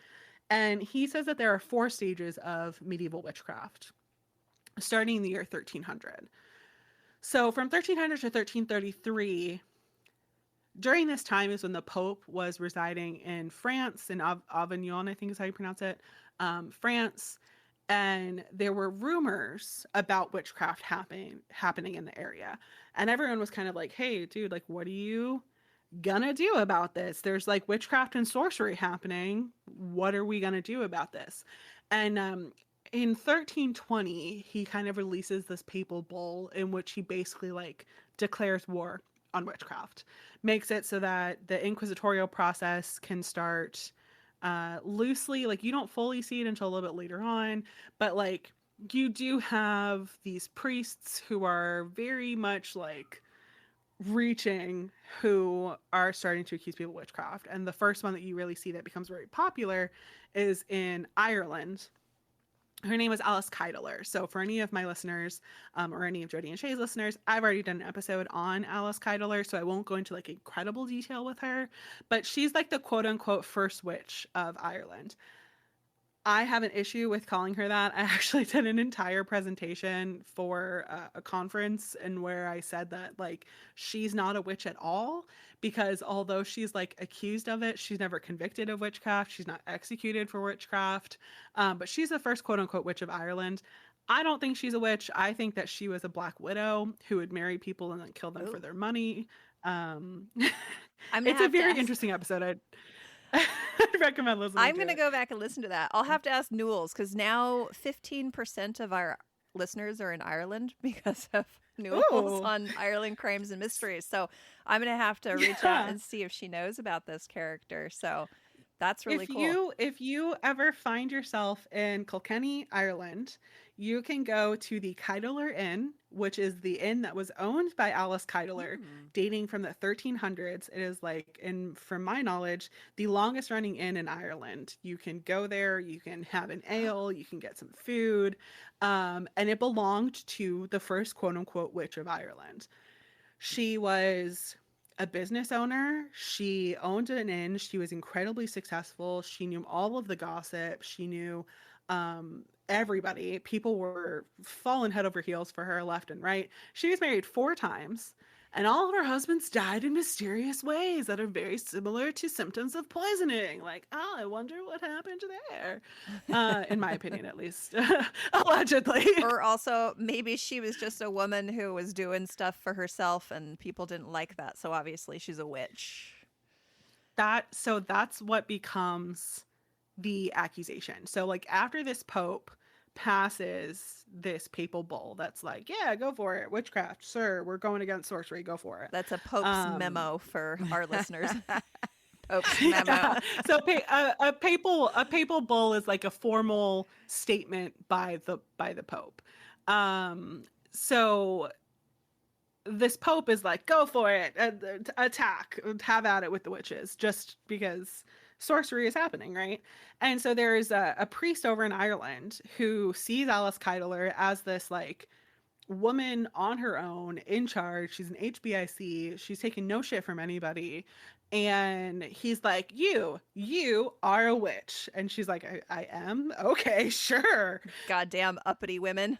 And he says that there are 4 stages of medieval witchcraft, starting in the year 1300. So from 1300 to 1333, during this time is when the Pope was residing in France, in Avignon, I think is how you pronounce it, France. And there were rumors about witchcraft happening in the area. And everyone was kind of like, hey, dude, like, what are you gonna do about this? There's like witchcraft and sorcery happening. What are we gonna do about this? And in 1320, he kind of releases this papal bull in which he basically like declares war on witchcraft, makes it so that the inquisitorial process can start loosely. Like you don't fully see it until a little bit later on, but like you do have these priests who are very much like reaching, who are starting to accuse people of witchcraft. And the first one that you really see that becomes very popular is in Ireland. Her name is Alice Keidler. So for any of my listeners, or any of Jody and Shea's listeners, I've already done an episode on Alice Keidler, so I won't go into like incredible detail with her, but she's like the quote unquote first witch of Ireland. I have an issue with calling her that. I actually did an entire presentation for a conference, and where I said that like she's not a witch at all, because although she's like accused of it, she's never convicted of witchcraft. She's not executed for witchcraft, but she's the first quote unquote witch of Ireland. I don't think she's a witch. I think that she was a black widow who would marry people and then kill them for Ooh. their money. I'm gonna It's a have to very ask. interesting episode. I'd recommend listening I'm to gonna it. go back and listen to that. I'll have to ask Newell's because now 15% of our listeners are in Ireland because of Newell's Ooh. on Ireland Crimes and Mysteries. So I'm gonna have to reach out Yeah. and see if she knows about this character. So that's really If cool. you ever find yourself in Kilkenny, Ireland, you can go to the Keidler Inn, which is the inn that was owned by Alice Keidler, Mm. dating from the 1300s. It is like, in from my knowledge, the longest running inn in Ireland. You can go there, you can have an ale, you can get some food, and it belonged to the first quote unquote witch of Ireland. She was a business owner. She owned an inn. She was incredibly successful. She knew all of the gossip. She knew everybody. People were falling head over heels for her left and right. She was married 4 times, and all of her husbands died in mysterious ways that are very similar to symptoms of poisoning. Like, oh, I wonder what happened there. In my opinion, at least, allegedly. Or also, maybe she was just a woman who was doing stuff for herself and people didn't like that. So obviously she's a witch. That's what becomes the accusation. So like after this pope passes this papal bull that's like, yeah, go for it, witchcraft, sir, we're going against sorcery, go for it. That's a Pope's Um, memo for our listeners. Pope's memo. yeah. So a papal bull is like a formal statement by the pope. So this pope is like, go for it, attack, have at it with the witches, just because sorcery is happening, right? And so there's a priest over in Ireland who sees Alice Keidler as this like woman on her own, in charge. She's an HBIC. She's taking no shit from anybody. And he's like, you are a witch. And she's like, I am? Okay, sure. Goddamn uppity women.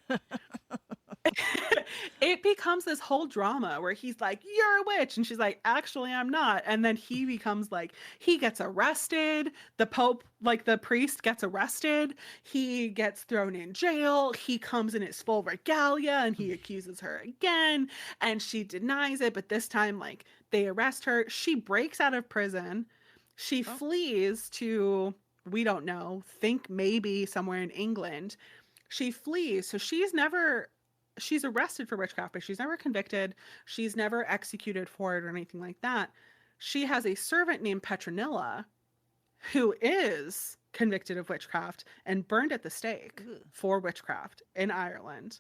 It becomes this whole drama where he's like, you're a witch, and she's like, actually I'm not. And then he becomes like, he gets arrested, the pope, like the priest, gets arrested, he gets thrown in jail, he comes in his full regalia and he accuses her again, and she denies it, but this time like they arrest her. She breaks out of prison, she flees to, we don't know, think maybe somewhere in England. She flees, so she's arrested for witchcraft, but she's never convicted. She's never executed for it or anything like that. She has a servant named Petronilla who is convicted of witchcraft and burned at the stake for witchcraft in Ireland.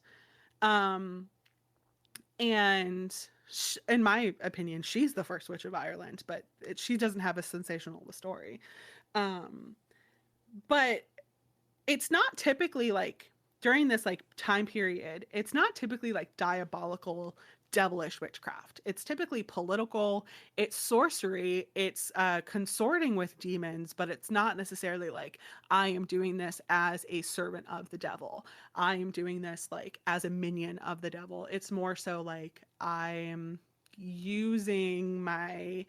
And in my opinion, she's the first witch of Ireland, but she doesn't have as sensational of a story. But it's not typically like, during this like time period, it's not typically like diabolical, devilish witchcraft. It's typically political, it's sorcery, it's consorting with demons, but it's not necessarily like, I am doing this as a servant of the devil, I am doing this like as a minion of the devil. It's more so like, I am using my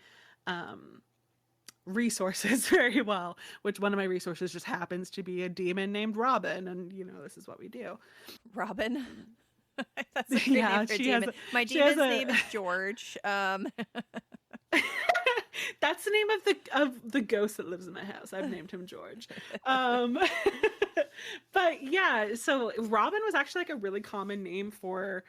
resources very well, which one of my resources just happens to be a demon named Robin, and this is what we do. Robin. That's a great Yeah, name for a she demon. has My she has demon's name is George. That's the name of the ghost that lives in my house. I've named him George. Um, but yeah, so Robin was actually like a really common name for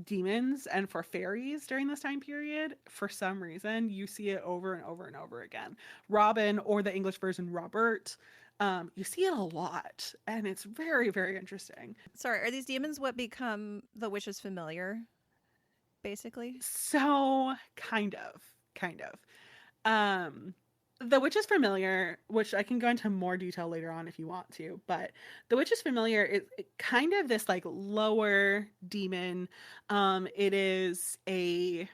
demons and for fairies during this time period. For some reason, you see it over and over and over again. Robin, or the English version Robert. You see it a lot, and it's very, very interesting. Sorry, are these demons what become the witch's familiar, basically? So, kind of. Um, the Witch is Familiar, which I can go into more detail later on if you want to, but the Witch is Familiar is kind of this like lower demon. It is a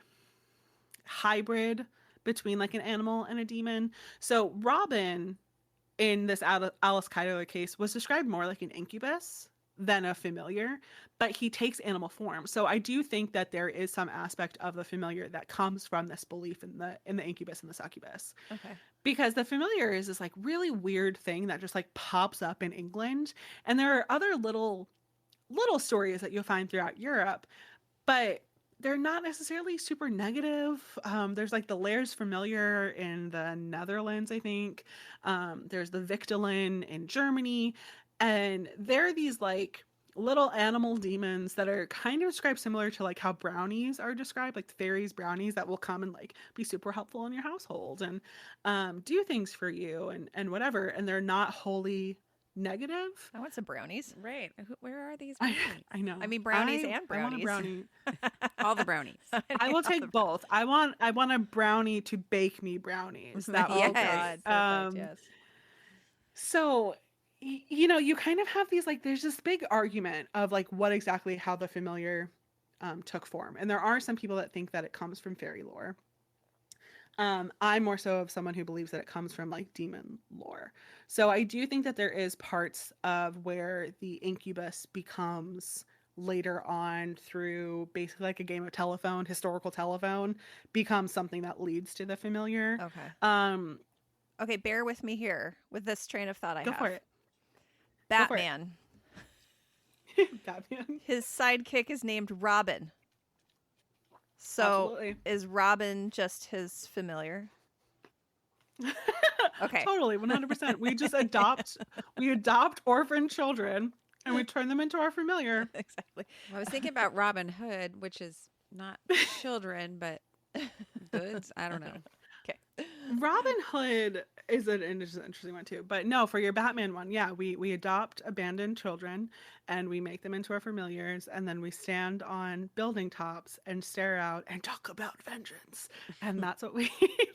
hybrid between like an animal and a demon. So Robin in this Alice Kaido case was described more like an incubus than a familiar, but he takes animal form. So I do think that there is some aspect of the familiar that comes from this belief in the incubus and the succubus. Okay. Because the familiar is this like really weird thing that just like pops up in England, and there are other little stories that you'll find throughout Europe, but they're not necessarily super negative. There's like the Lairs familiar in the Netherlands, I think. There's the Victolin in Germany. And there are these like little animal demons that are kind of described similar to like how brownies are described, like fairies, brownies that will come and like be super helpful in your household and do things for you and whatever. And they're not wholly negative. I want some brownies. Right. Where are these I, brownies? I know. I mean, brownies and I want a brownies. brownie. All the brownies. I will take both. I want a brownie to bake me brownies. That will Yes. be great. Perfect, yes. So you know, you kind of have these like there's this big argument of like what exactly how the familiar took form, and there are some people that think that it comes from fairy lore. I'm more so of someone who believes that it comes from like demon lore. So I do think that there is parts of where the incubus becomes later on through basically like a game of telephone, historical telephone, becomes something that leads to the familiar. Okay. Um, Okay, bear with me here with this train of thought I go have. for it. Batman. Batman. His sidekick is named Robin. So Absolutely. is Robin just his familiar? Okay. Totally, 100%. We adopt orphan children and we turn them into our familiar. Exactly. I was thinking about Robin Hood, which is not children, but goods. I don't know. Okay. Robin Hood is an interesting one too. But no, for your Batman one, yeah, we adopt abandoned children and we make them into our familiars, and then we stand on building tops and stare out and talk about vengeance. And that's what we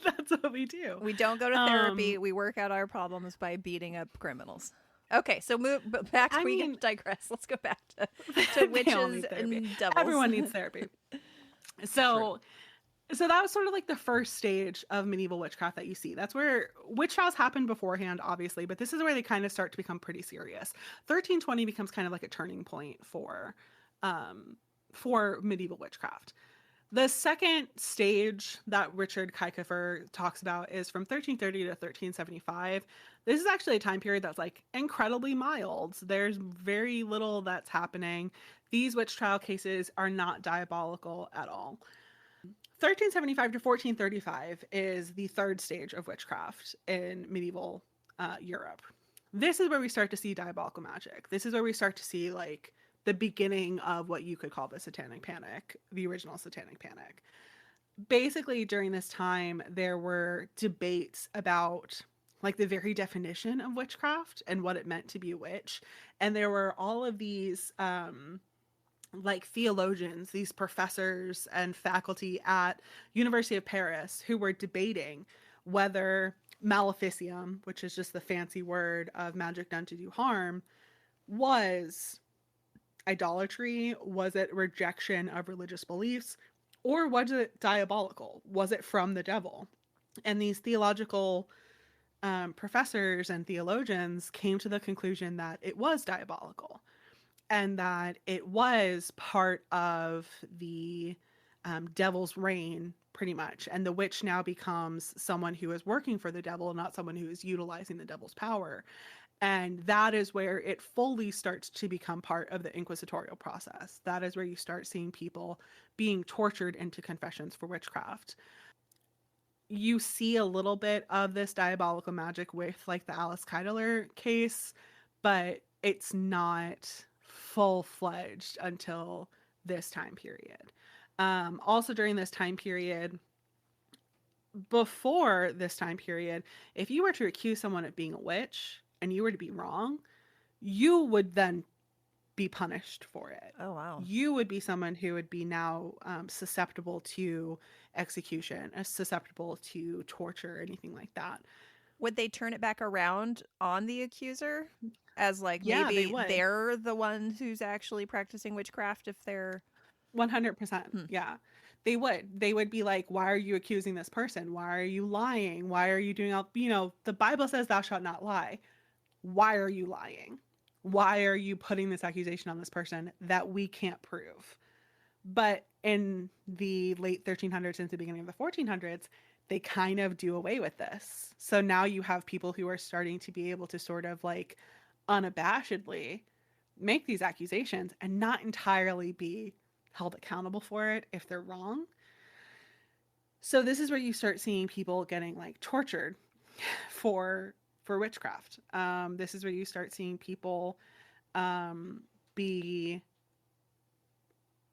that's what we do. We don't go to therapy. We work out our problems by beating up criminals. Okay, so back to we digress. Let's go back to They all witches need therapy. and devils. Everyone needs therapy. So that was sort of like the first stage of medieval witchcraft that you see. That's where witch trials happened beforehand, obviously, but this is where they kind of start to become pretty serious. 1320 becomes kind of like a turning point for medieval witchcraft. The second stage that Richard Kuykefer talks about is from 1330 to 1375. This is actually a time period that's like incredibly mild. There's very little that's happening. These witch trial cases are not diabolical at all. 1375 to 1435 is the third stage of witchcraft in medieval Europe. This is where we start to see diabolical magic. This is where we start to see like the beginning of what you could call the Satanic Panic, the original Satanic Panic. Basically, during this time, there were debates about like the very definition of witchcraft and what it meant to be a witch. And there were all of these like theologians, these professors and faculty at University of Paris who were debating whether maleficium, which is just the fancy word of magic done to do harm, was idolatry, was it rejection of religious beliefs, or was it diabolical? Was it from the devil? And these theological professors and theologians came to the conclusion that it was diabolical, and that it was part of the devil's reign, pretty much. And the witch now becomes someone who is working for the devil, not someone who is utilizing the devil's power. And that is where it fully starts to become part of the inquisitorial process. That is where you start seeing people being tortured into confessions for witchcraft. you see a little bit of this diabolical magic with like the Alice Keidler case, but it's not full-fledged until this time period. Also during this time period, before this time period, if you were to accuse someone of being a witch and you were to be wrong, you would then be punished for it. Oh, wow. You would be someone who would be now susceptible to execution, susceptible to torture, anything like that. Would they turn it back around on the accuser as like Yeah, they maybe would. they're the one who's actually practicing witchcraft if they're 100%. Hmm. Yeah. They would. They would be like, why are you accusing this person? Why are you lying? Why are you doing all, the Bible says thou shalt not lie. Why are you lying? Why are you putting this accusation on this person that we can't prove? But in the late 1300s into the beginning of the 1400s, they kind of do away with this. So now you have people who are starting to be able to sort of like unabashedly make these accusations and not entirely be held accountable for it if they're wrong. So this is where you start seeing people getting like tortured for witchcraft. This is where you start seeing people be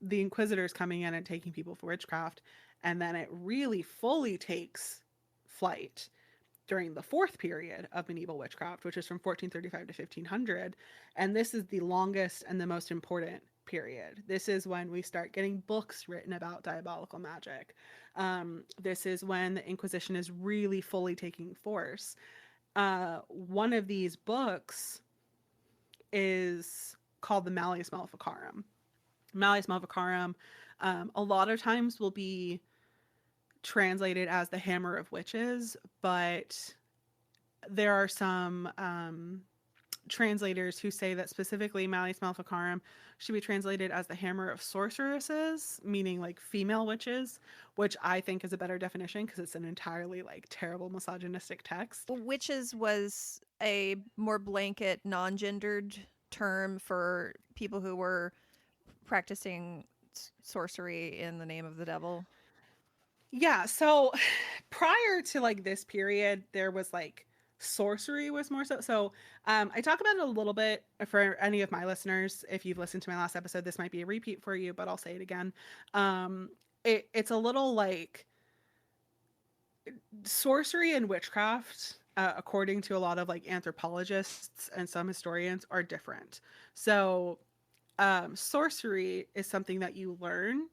the inquisitors coming in and taking people for witchcraft, and then it really fully takes flight during the fourth period of medieval witchcraft, which is from 1435 to 1500, and this is the longest and the most important period. This is when we start getting books written about diabolical magic. This is when the Inquisition is really fully taking force. One of these books is called the Malleus Maleficarum. Malleus Maleficarum, a lot of times will be translated as the Hammer of Witches, but there are some translators who say that specifically Malleus Maleficarum should be translated as the Hammer of Sorceresses, meaning like female witches, which I think is a better definition because it's an entirely like terrible misogynistic text. witches was a more blanket non-gendered term for people who were practicing sorcery in the name of the devil. Yeah, so prior to like this period, there was like sorcery was more so. I talk about it a little bit for any of my listeners. If you've listened to my last episode, this might be a repeat for you, but I'll say it again. It's a little like sorcery and witchcraft, according to a lot of like anthropologists and some historians, are different. So sorcery is something that you learn,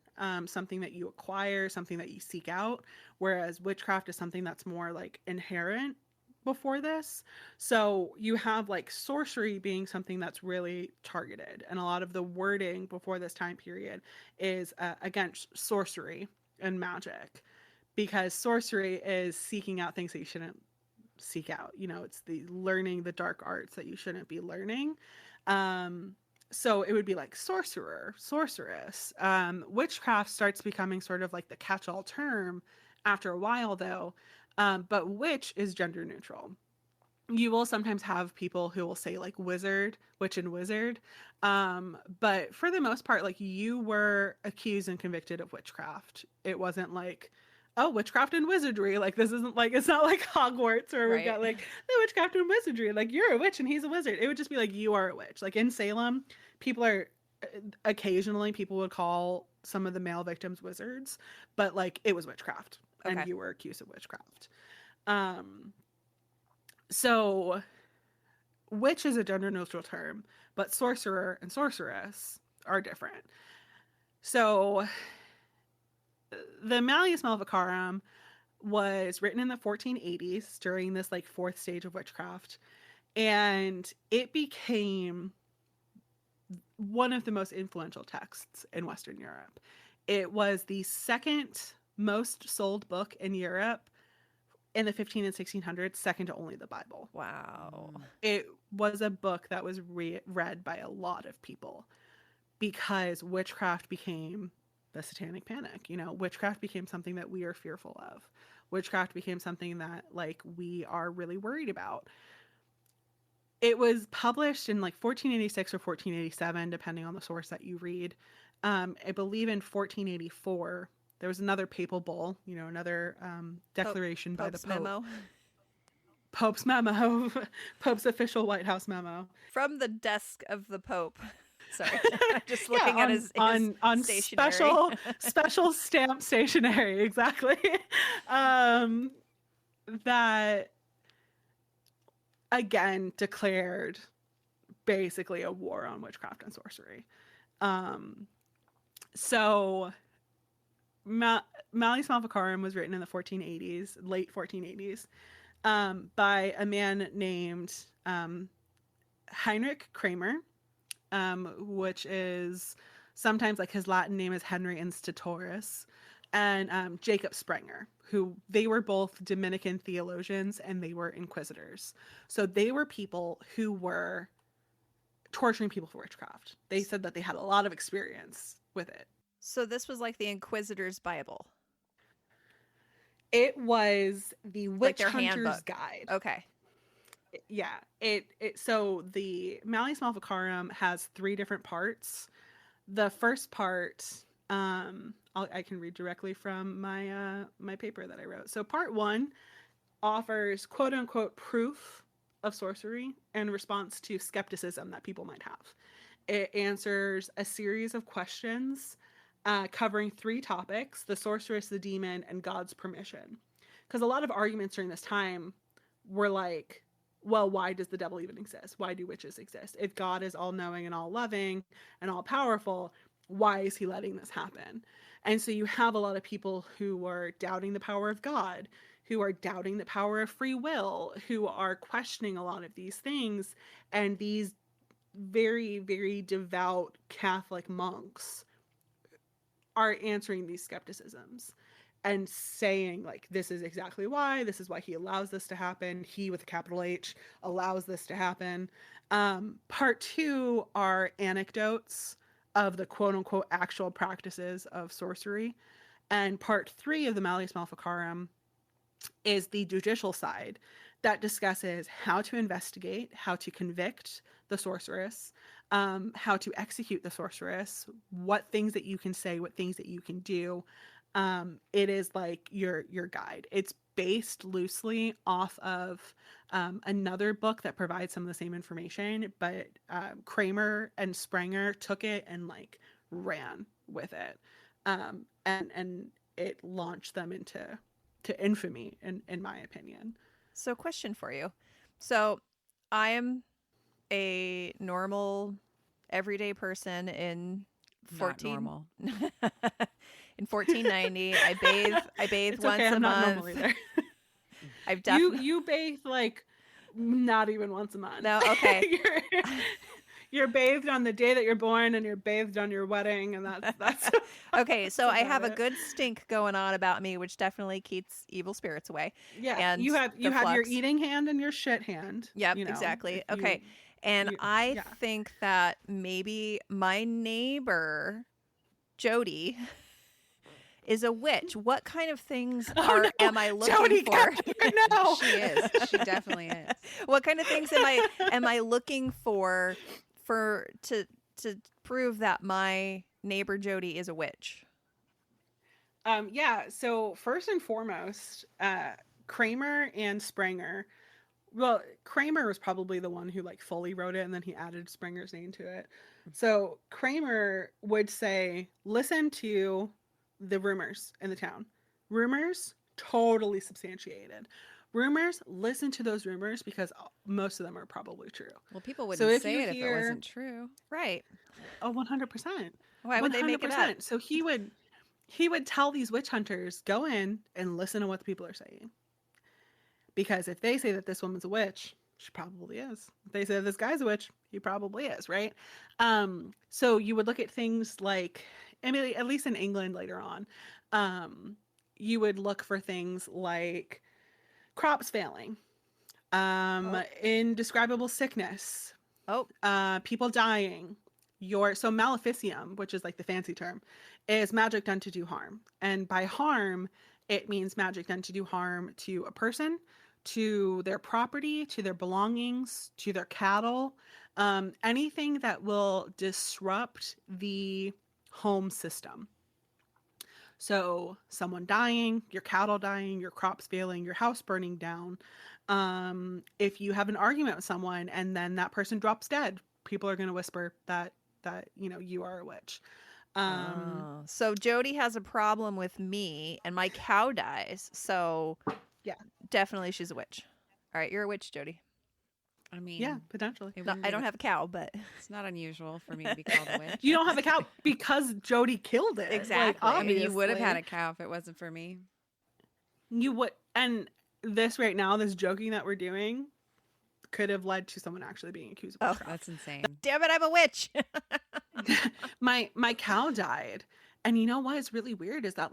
something that you acquire, something that you seek out, whereas witchcraft is something that's more like inherent before this. So you have like sorcery being something that's really targeted, and a lot of the wording before this time period is against sorcery and magic, because sorcery is seeking out things that you shouldn't seek out. It's the learning the dark arts that you shouldn't be learning. So it would be like sorcerer, sorceress. Witchcraft starts becoming sort of like the catch-all term after a while, though. But witch is gender neutral. You will sometimes have people who will say like wizard, witch and wizard. But for the most part, like you were accused and convicted of witchcraft. It wasn't like, oh, witchcraft and wizardry. Like this isn't like, it's not like Hogwarts where we've Right. got like the witchcraft and wizardry. Like you're a witch and he's a wizard. It would just be like, you are a witch. Like in Salem, people are occasionally people would call some of the male victims wizards, but like it was witchcraft and Okay. you were accused of witchcraft. So witch is a gender neutral term, but sorcerer and sorceress are different. So the Malleus Maleficarum was written in the 1480s during this like fourth stage of witchcraft, and it became one of the most influential texts in Western Europe. It was the second most sold book in Europe in the 15 and 1600s, second to only the Bible. Wow. It was a book that was read by a lot of people because witchcraft became the Satanic Panic. Witchcraft became something that we are fearful of. Witchcraft became something that like we are really worried about. It was published in like 1486 or 1487, depending on the source that you read. I believe in 1484, there was another papal bull, another declaration by the Pope's Pope. memo. Pope's memo, Pope's official White House memo. From the desk of the Pope. Sorry, I'm just Yeah, looking at his on stationery. special stamp stationery, exactly. That again declared basically a war on witchcraft and sorcery. So Malleus Maleficarum was written in the 1480s, late 1480s, by a man named Heinrich Kramer, which is sometimes like his Latin name is Henry Instatoris, and Jacob Sprenger, who they were both Dominican theologians and they were inquisitors. So they were people who were torturing people for witchcraft. They said that they had a lot of experience with it. So this was like the Inquisitor's Bible. It was the Like Witch their Hunter's handbook. Guide. Okay. Yeah. So the Malleus Maleficarum has 3 different parts. The first part, I can read directly from my paper that I wrote. So part 1 offers quote unquote proof of sorcery in response to skepticism that people might have. It answers a series of questions covering 3 topics: the sorceress, the demon, and God's permission. Because a lot of arguments during this time were like, well, why does the devil even exist? Why do witches exist? If God is all knowing and all loving and all powerful, why is he letting this happen? And so you have a lot of people who were doubting the power of God, who are doubting the power of free will, who are questioning a lot of these things. And these very, very devout Catholic monks are answering these skepticisms and saying, like, this is exactly why, this is why he allows this to happen. He, with a capital H, allows this to happen. Part 2 are anecdotes of the quote unquote actual practices of sorcery. And part 3 of the Malleus Maleficarum is the judicial side that discusses how to investigate, how to convict the sorceress, how to execute the sorceress, what things that you can say, what things that you can do. It is like your guide. It's based loosely off of another book that provides some of the same information, but Kramer and Sprenger took it and like ran with it, and it launched them into infamy, in my opinion. So question for you. So I am a normal, everyday person in Not 14 normal. in 1490. I bathe It's once okay, a I'm not month. normal either. I've definitely You bathe like not even once a month. No, okay. You're bathed on the day that you're born, and you're bathed on your wedding, and that's Okay, so that's I have a about it. good stink going on about me, which definitely keeps evil spirits away. Yeah, And you have the your flux. eating hand and your shit hand. Yep, You know, exactly. if Okay. And you I yeah. think that maybe my neighbor, Jody, is a witch. What kind of things Oh no, am I looking Jody, for? no. She is. She definitely is. What kind of things am I looking for to prove that my neighbor Jody is a witch? Yeah. So first and foremost, Kramer and Sprenger. Well, Kramer was probably the one who like fully wrote it, and then he added Sprenger's name to it. So Kramer would say, listen to the rumors in the town. Rumors totally substantiated. Rumors, listen to those rumors because most of them are probably true. Well, people So wouldn't if say you it if it hear, wasn't true. Right. oh, 100%. Why would they make it up? 100%. So he would tell these witch hunters, go in and listen to what the people are saying. Because if they say that this woman's a witch, she probably is. If they say that this guy's a witch, he probably is, right? So you would look at things like, I mean, at least in England later on, you would look for things like crops failing, indescribable sickness, Oh, people dying. So maleficium, which is like the fancy term, is magic done to do harm. And by harm, it means magic done to do harm to a person, to their property, to their belongings, to their cattle, anything that will disrupt the home system. So someone dying, your cattle dying, your crops failing, your house burning down. If you have an argument with someone and then that person drops dead, people are going to whisper that you are a witch. Um, Oh, so Jody has a problem with me, and my cow dies. So yeah, definitely, she's a witch. All right, you're a witch, Jody. I yeah, mean, potentially. it No, wouldn't I be don't the. have a cow, but It's not unusual for me to be called a You witch. don't have a cow because Jody killed it. Like Exactly. I mean, you would have had obviously, a cow if it wasn't for me. you would. And this right now, this joking that we're doing, could have led to someone actually being accused of Oh, witchcraft. That's insane. damn it, I'm a witch. My cow died, and you know what is really weird is that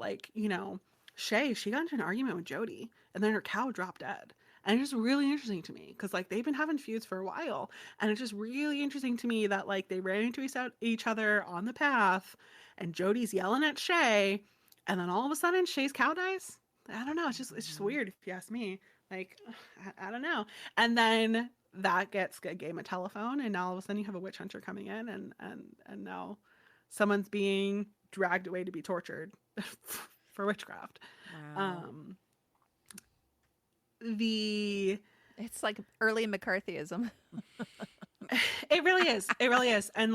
Shea, she got into an argument with Jody, and then her cow dropped dead. And it's just really interesting to me because they've been having feuds for a while, and it's just really interesting to me that they ran into each other on the path, and Jody's yelling at Shea, and then all of a sudden Shea's cow dies. I don't know. It's just Mhm. weird if you ask me. Like I don't know. And then that gets a game of telephone, and now all of a sudden you have a witch hunter coming in, and now someone's being dragged away to be tortured for witchcraft. Wow. Um, the It's like early McCarthyism. It really is. It really is. And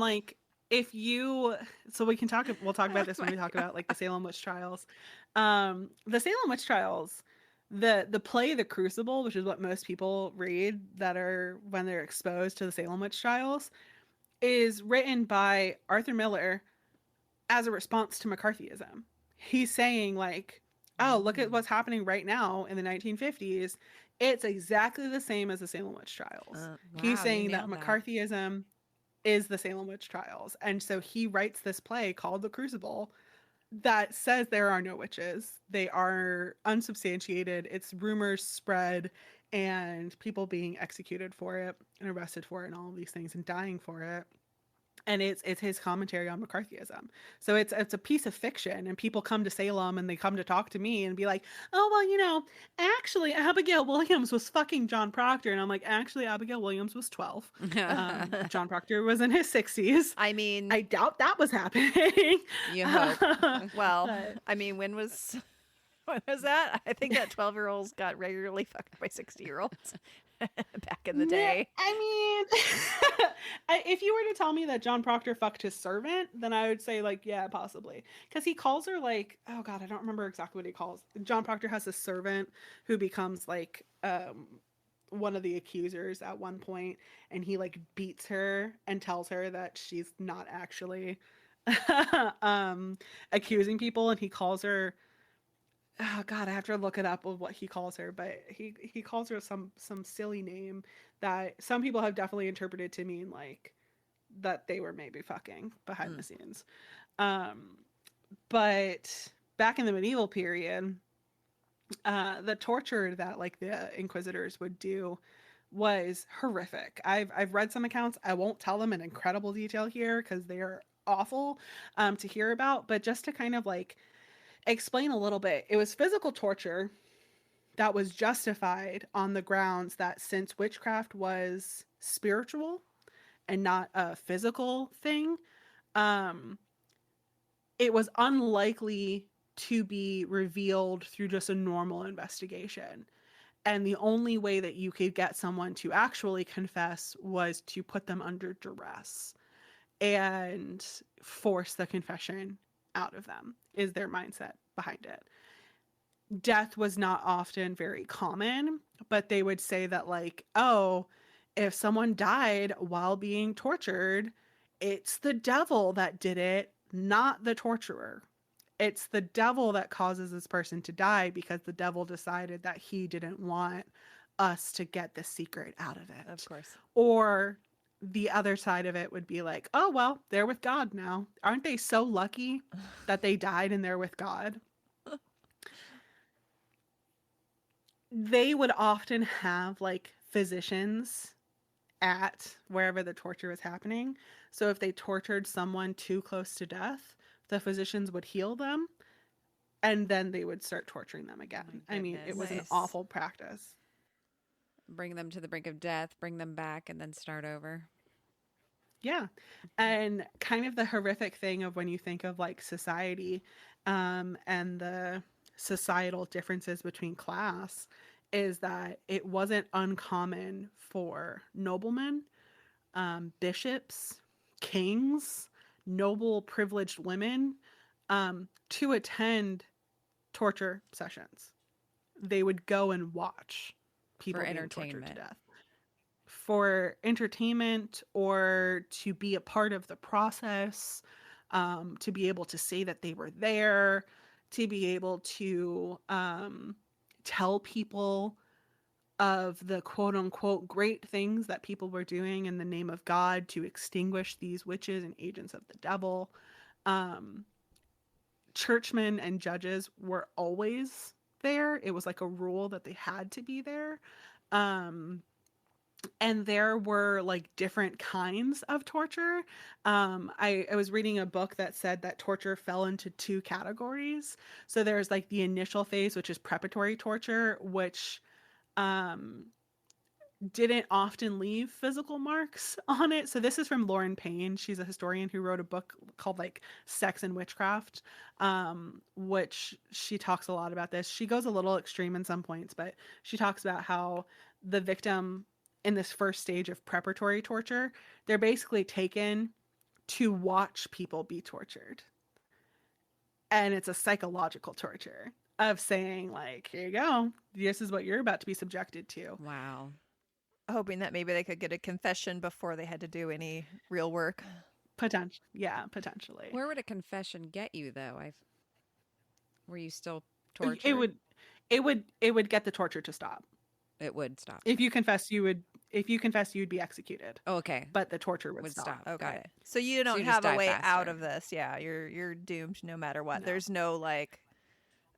if you so we'll talk Oh about this when my we talk God. about the Salem witch trials. The Salem witch trials, the play The Crucible, which is what most people read that are when they're exposed to the Salem witch trials, is written by Arthur Miller as a response to McCarthyism. He's saying oh, look at Mm. what's happening right now in the 1950s. It's exactly the same as the Salem witch trials. He's Wow, you saying that nailed that. McCarthyism is the Salem witch trials. And so he writes this play called The Crucible that says there are no witches. They are unsubstantiated. It's rumors spread and people being executed for it and arrested for it and all of these things and dying for it. And it's his commentary on McCarthyism. So it's a piece of fiction, and people come to Salem and they come to talk to me and be like, "Oh well, actually Abigail Williams was fucking John Proctor," and I'm like, "Actually, Abigail Williams was 12. John Proctor was in his 60s. I mean, I doubt that was happening." You hope. well, But I mean, when was that? I think that 12-year-olds got regularly fucked by 60-year-olds back in the nah, day. I mean, if you were to tell me that John Proctor fucked his servant, then I would say yeah, possibly, because he calls her oh god, I don't remember exactly what he calls. John Proctor has a servant who becomes one of the accusers at one point, and he beats her and tells her that she's not actually accusing people, and he calls her, oh god, I have to look it up of what he calls her, but he calls her some silly name that some people have definitely interpreted to mean that they were maybe fucking behind Mm. the scenes. um but back in the medieval period, the torture that the inquisitors would do was horrific. I've read some accounts. I won't tell them in incredible detail here because they are awful to hear about, but just to kind of explain a little bit. It was physical torture that was justified on the grounds that since witchcraft was spiritual and not a physical thing, um, it was unlikely to be revealed through just a normal investigation. And the only way that you could get someone to actually confess was to put them under duress and force the confession out of them, is their mindset behind it. Death was not often very common, but they would say that oh, if someone died while being tortured, it's the devil that did it, not the torturer. It's the devil that causes this person to die because the devil decided that he didn't want us to get the secret out of Of it. course. Or the other side of it would be oh well, they're with God now. Aren't they so lucky that they died and they're with God? They would often have physicians at wherever the torture was happening. So if they tortured someone too close to death, the physicians would heal them and then they would start torturing them again. My I mean, it was goodness. an Nice. awful practice. Bring them to the brink of death, bring them back, and then start over. Yeah. And kind of the horrific thing of when you think of like society and the societal differences between class is that it wasn't uncommon for noblemen, bishops, kings, noble privileged women to attend torture sessions. They would go and watch For people being tortured to entertainment. death for entertainment or to be a part of the process, to be able to say that they were there, to be able to tell people of the quote unquote great things that people were doing in the name of God to extinguish these witches and agents of the devil. Um, Churchmen and judges were always there. It was like a rule that they had to be there. Um, and there were like different kinds of torture. I was reading a book that said that torture fell into two categories. So there's like the initial phase, which is preparatory torture, which um, didn't often leave physical marks on it. So this is from Lauren Payne. She's a historian who wrote a book called like Sex and Witchcraft, which she talks a lot about this. She goes a little extreme in some points, but she talks about how the victim in this first stage of preparatory torture, they're basically taken to watch people be tortured. And it's a psychological torture of saying like, here you go, this is what you're about to be subjected to. Wow. Hoping that maybe they could get a confession before they had to do any real work. Potentially. Where would a confession get you though? Were you still It tortured? would get the torture to stop. It would stop. If you confess you'd be executed. Oh, okay. But the torture would Would stop. stop. Got Okay. it. So you don't you just have a die way out faster. of this. Yeah, you're doomed no matter what. No. There's no like,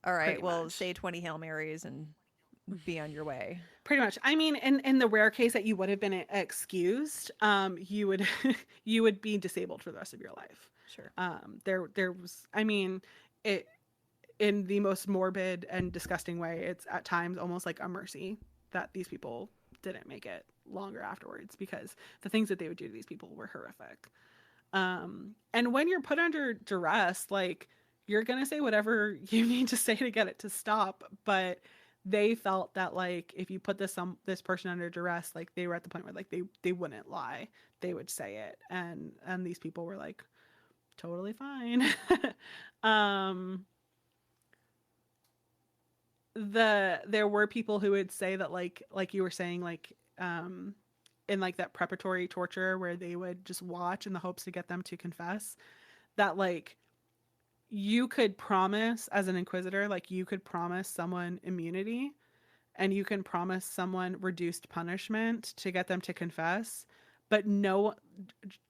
all right, Pretty well, much. say 20 Hail Marys and be on your way. Pretty much. I mean, in the rare case that you would have been excused, you would you would be disabled for the rest of your life. Sure. There was, I mean, it in the most morbid and disgusting way, it's at times almost like a mercy that these people didn't make it longer afterwards, because the things that they would do to these people were horrific. And when you're put under duress, like, you're gonna say whatever you need to say to get it to stop, but they felt that like if you put this person under duress, like they were at the point where like they wouldn't lie, they would say it, and these people were like totally fine. um there were people who would say that like you were saying, like in like that preparatory torture where they would just watch in the hopes to get them to confess, that like you could promise as an inquisitor, like you could promise someone immunity and you can promise someone reduced punishment to get them to confess, but no,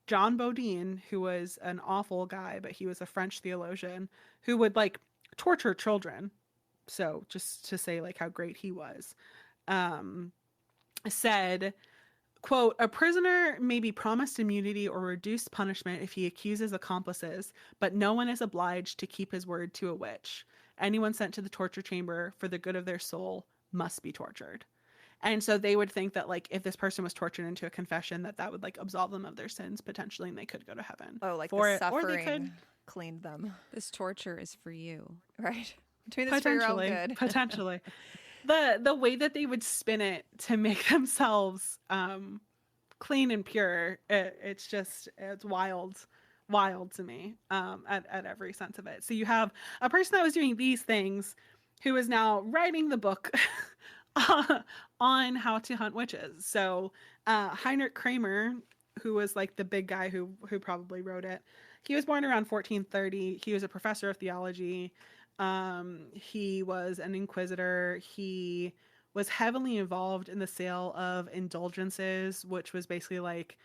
John Bodine, who was an awful guy, but he was a French theologian who would like torture children, so just to say like how great he was, um, said, quote, a prisoner may be promised immunity or reduced punishment if he accuses accomplices, but no one is obliged to keep his word to a witch. Anyone sent to the torture chamber for the good of their soul must be tortured. And so they would think that like if this person was tortured into a confession, that would like absolve them of their sins potentially, and they could go to heaven. Oh, like for the it, or they could suffering cleaned them. This torture is for you. Right. Doing this for your own good. potentially. The way that they would spin it to make themselves clean and pure, it's wild to me, at every sense of it. So you have a person that was doing these things who is now writing the book on how to hunt witches. So Heinrich Kramer, who was like the big guy who probably wrote it, he was born around 1430. He was a professor of theology. He was an inquisitor. He was heavily involved in the sale of indulgences, which was basically like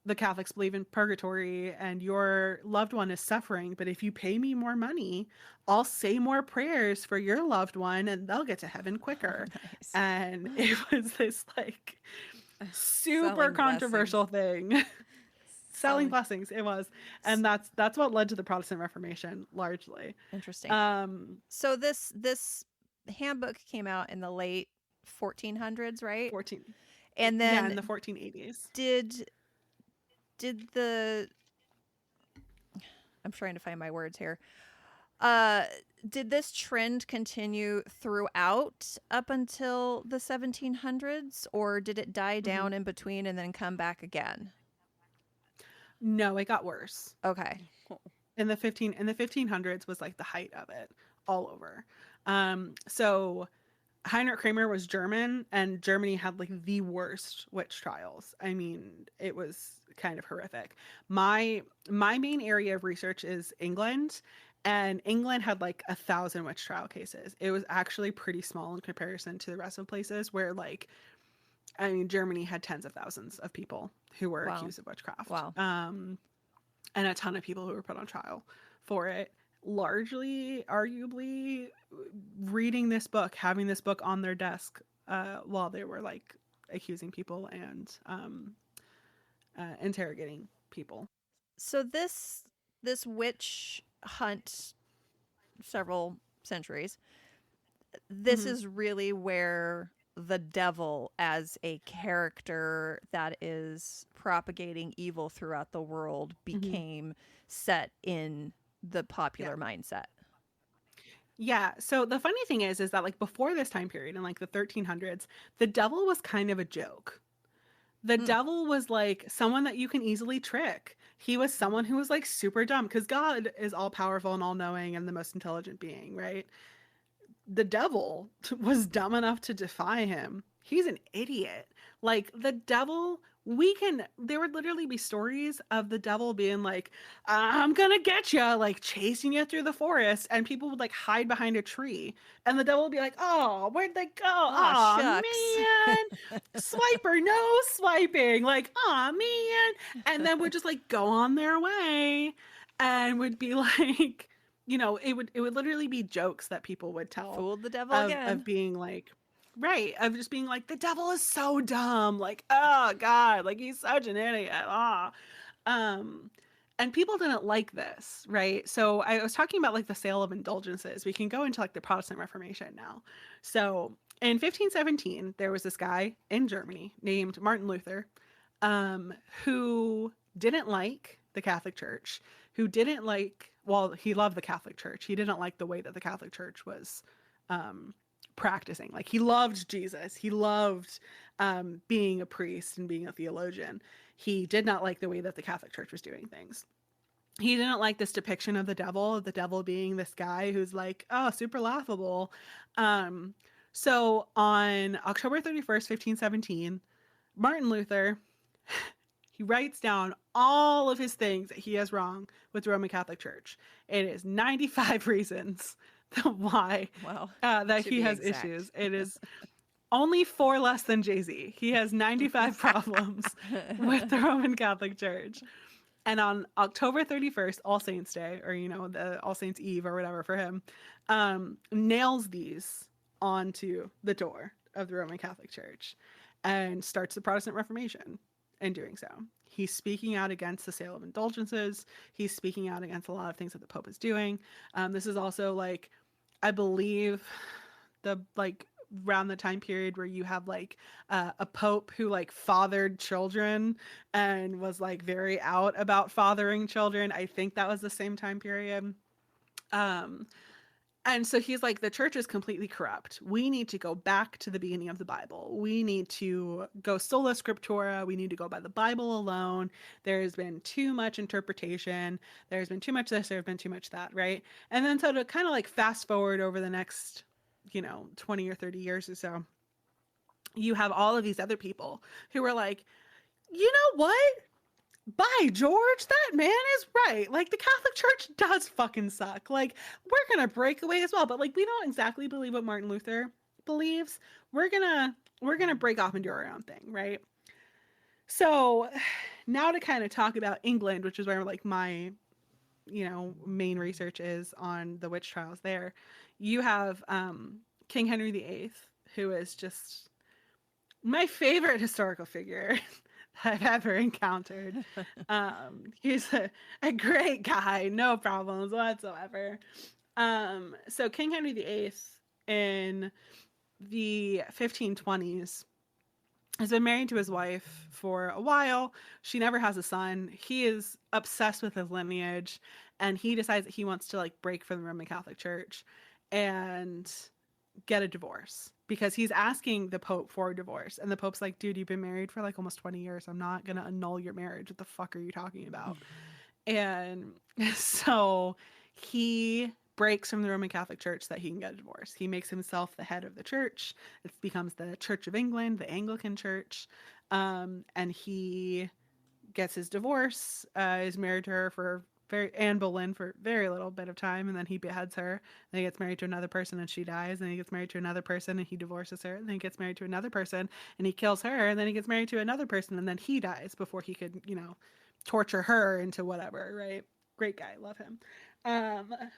the Catholics believe in purgatory and your loved one is suffering, but if you pay me more money, I'll say more prayers for your loved one and they'll get to heaven quicker. Nice. And it was this like super Selling controversial thing. Selling blessings, it was. And that's what led to the Protestant Reformation largely. Interesting. So this handbook came out in the late 1400s, right? 14. And then in the 1480s. did did the I'm trying to find my words here. Uh, did this trend continue throughout up until the 1700s, or did it die Mhm. down in between and then come back again? No, it got worse. Okay. In the 1500s was like the height of it all over. So Heinrich Kramer was German, and Germany had like the worst witch trials. I mean, it was kind of horrific. My main area of research is England, and England had like 1,000 witch trial cases. It was actually pretty small in comparison to the rest of places where like I mean Germany had tens of thousands of people who were Wow. accused of witchcraft. Wow. And a ton of people who were put on trial for it. Largely, arguably, reading this book, having this book on their desk while they were like accusing people and interrogating people. So this witch hunt several centuries, this Mm-hmm. is really where the devil as a character that is propagating evil throughout the world Mm-hmm. became set in the Yeah. popular mindset. Yeah. So the funny thing is that like before this time period in like the 1300s, the devil was kind of a joke. The Mm. devil was like someone that you can easily trick. He was someone who was like super dumb because God is all powerful and all knowing and the most intelligent being, right? The devil was dumb enough to defy him. He's an idiot. Like the devil, there would literally be stories of the devil being like, I'm gonna get you, like chasing you through the forest. And people would like hide behind a tree. And the devil would be like, oh, where'd they go? Oh, Oh, shucks. man. Swiper, no swiping. Like, oh, man. And then would just like go on their way and would be like, it would literally be jokes that people would tell Fooled the devil of again. being like, right, of just being like, the devil is so dumb, like, oh god, like he's such an idiot. Um and people didn't like this, right? So I was talking about like the sale of indulgences. We can go into like the Protestant Reformation now. So in 1517 there was this guy in Germany named Martin Luther, um who didn't like the Catholic Church, who didn't like, well, he loved the Catholic Church. He didn't like the way that the Catholic Church was um, practicing. Like he loved Jesus. He loved being a priest and being a theologian. He did not like the way that the Catholic Church was doing things. He didn't like this depiction of the devil being this guy who's like, oh, super laughable. Um, so on October 31st, 1517, Martin Luther, he writes down all of his things that he has wrong with the Roman Catholic Church. It is 95 reasons why Well, that to he be has exact. issues. It is only 4 less than Jay-Z. He has 95 problems with the Roman Catholic Church. And on October 31st, All Saints Day, or the All Saints Eve or whatever for him, nails these onto the door of the Roman Catholic Church and starts the Protestant Reformation in doing so. He's speaking out against the sale of indulgences. He's speaking out against a lot of things that the Pope is doing. This is also like, I believe, the like around the time period where you have like a pope who like fathered children and was like very out about fathering children. I think that was the same time period. Um, and so he's like, the church is completely corrupt. We need to go back to the beginning of the Bible. We need to go sola scriptura. We need to go by the Bible alone. There's been too much interpretation. There's been too much this. There's been too much that, right? And then so to kind of like fast forward over the next, 20 or 30 years or so, you have all of these other people who are like, you know what? By George, that man is right. Like the Catholic Church does fucking suck. Like we're gonna break away as well, but like we don't exactly believe what Martin Luther believes. We're gonna break off and do our own thing, right? So now to kind of talk about England, which is where like my main research is on the witch trials there. You have King Henry VIII, who is just my favorite historical figure I've ever encountered. He's a great guy, no problems whatsoever. So King Henry VIII in the 1520s, has been married to his wife for a while. She never has a son. He is obsessed with his lineage, and he decides that he wants to like break from the Roman Catholic Church and get a divorce because he's asking the Pope for a divorce. And the Pope's like, dude, you've been married for like almost 20 years. I'm not going to annul your marriage. What the fuck are you talking about? And so he breaks from the Roman Catholic Church so that he can get a divorce. He makes himself the head of the church. It becomes the Church of England, the Anglican Church. And he gets his divorce, is married to her for Anne Boleyn for very little bit of time, and then he beheads her. Then he gets married to another person and she dies. And he gets married to another person and he divorces her. And then he gets married to another person and he kills her. And then he gets married to another person and then he dies before he could, torture her into whatever, right? Great guy, love him.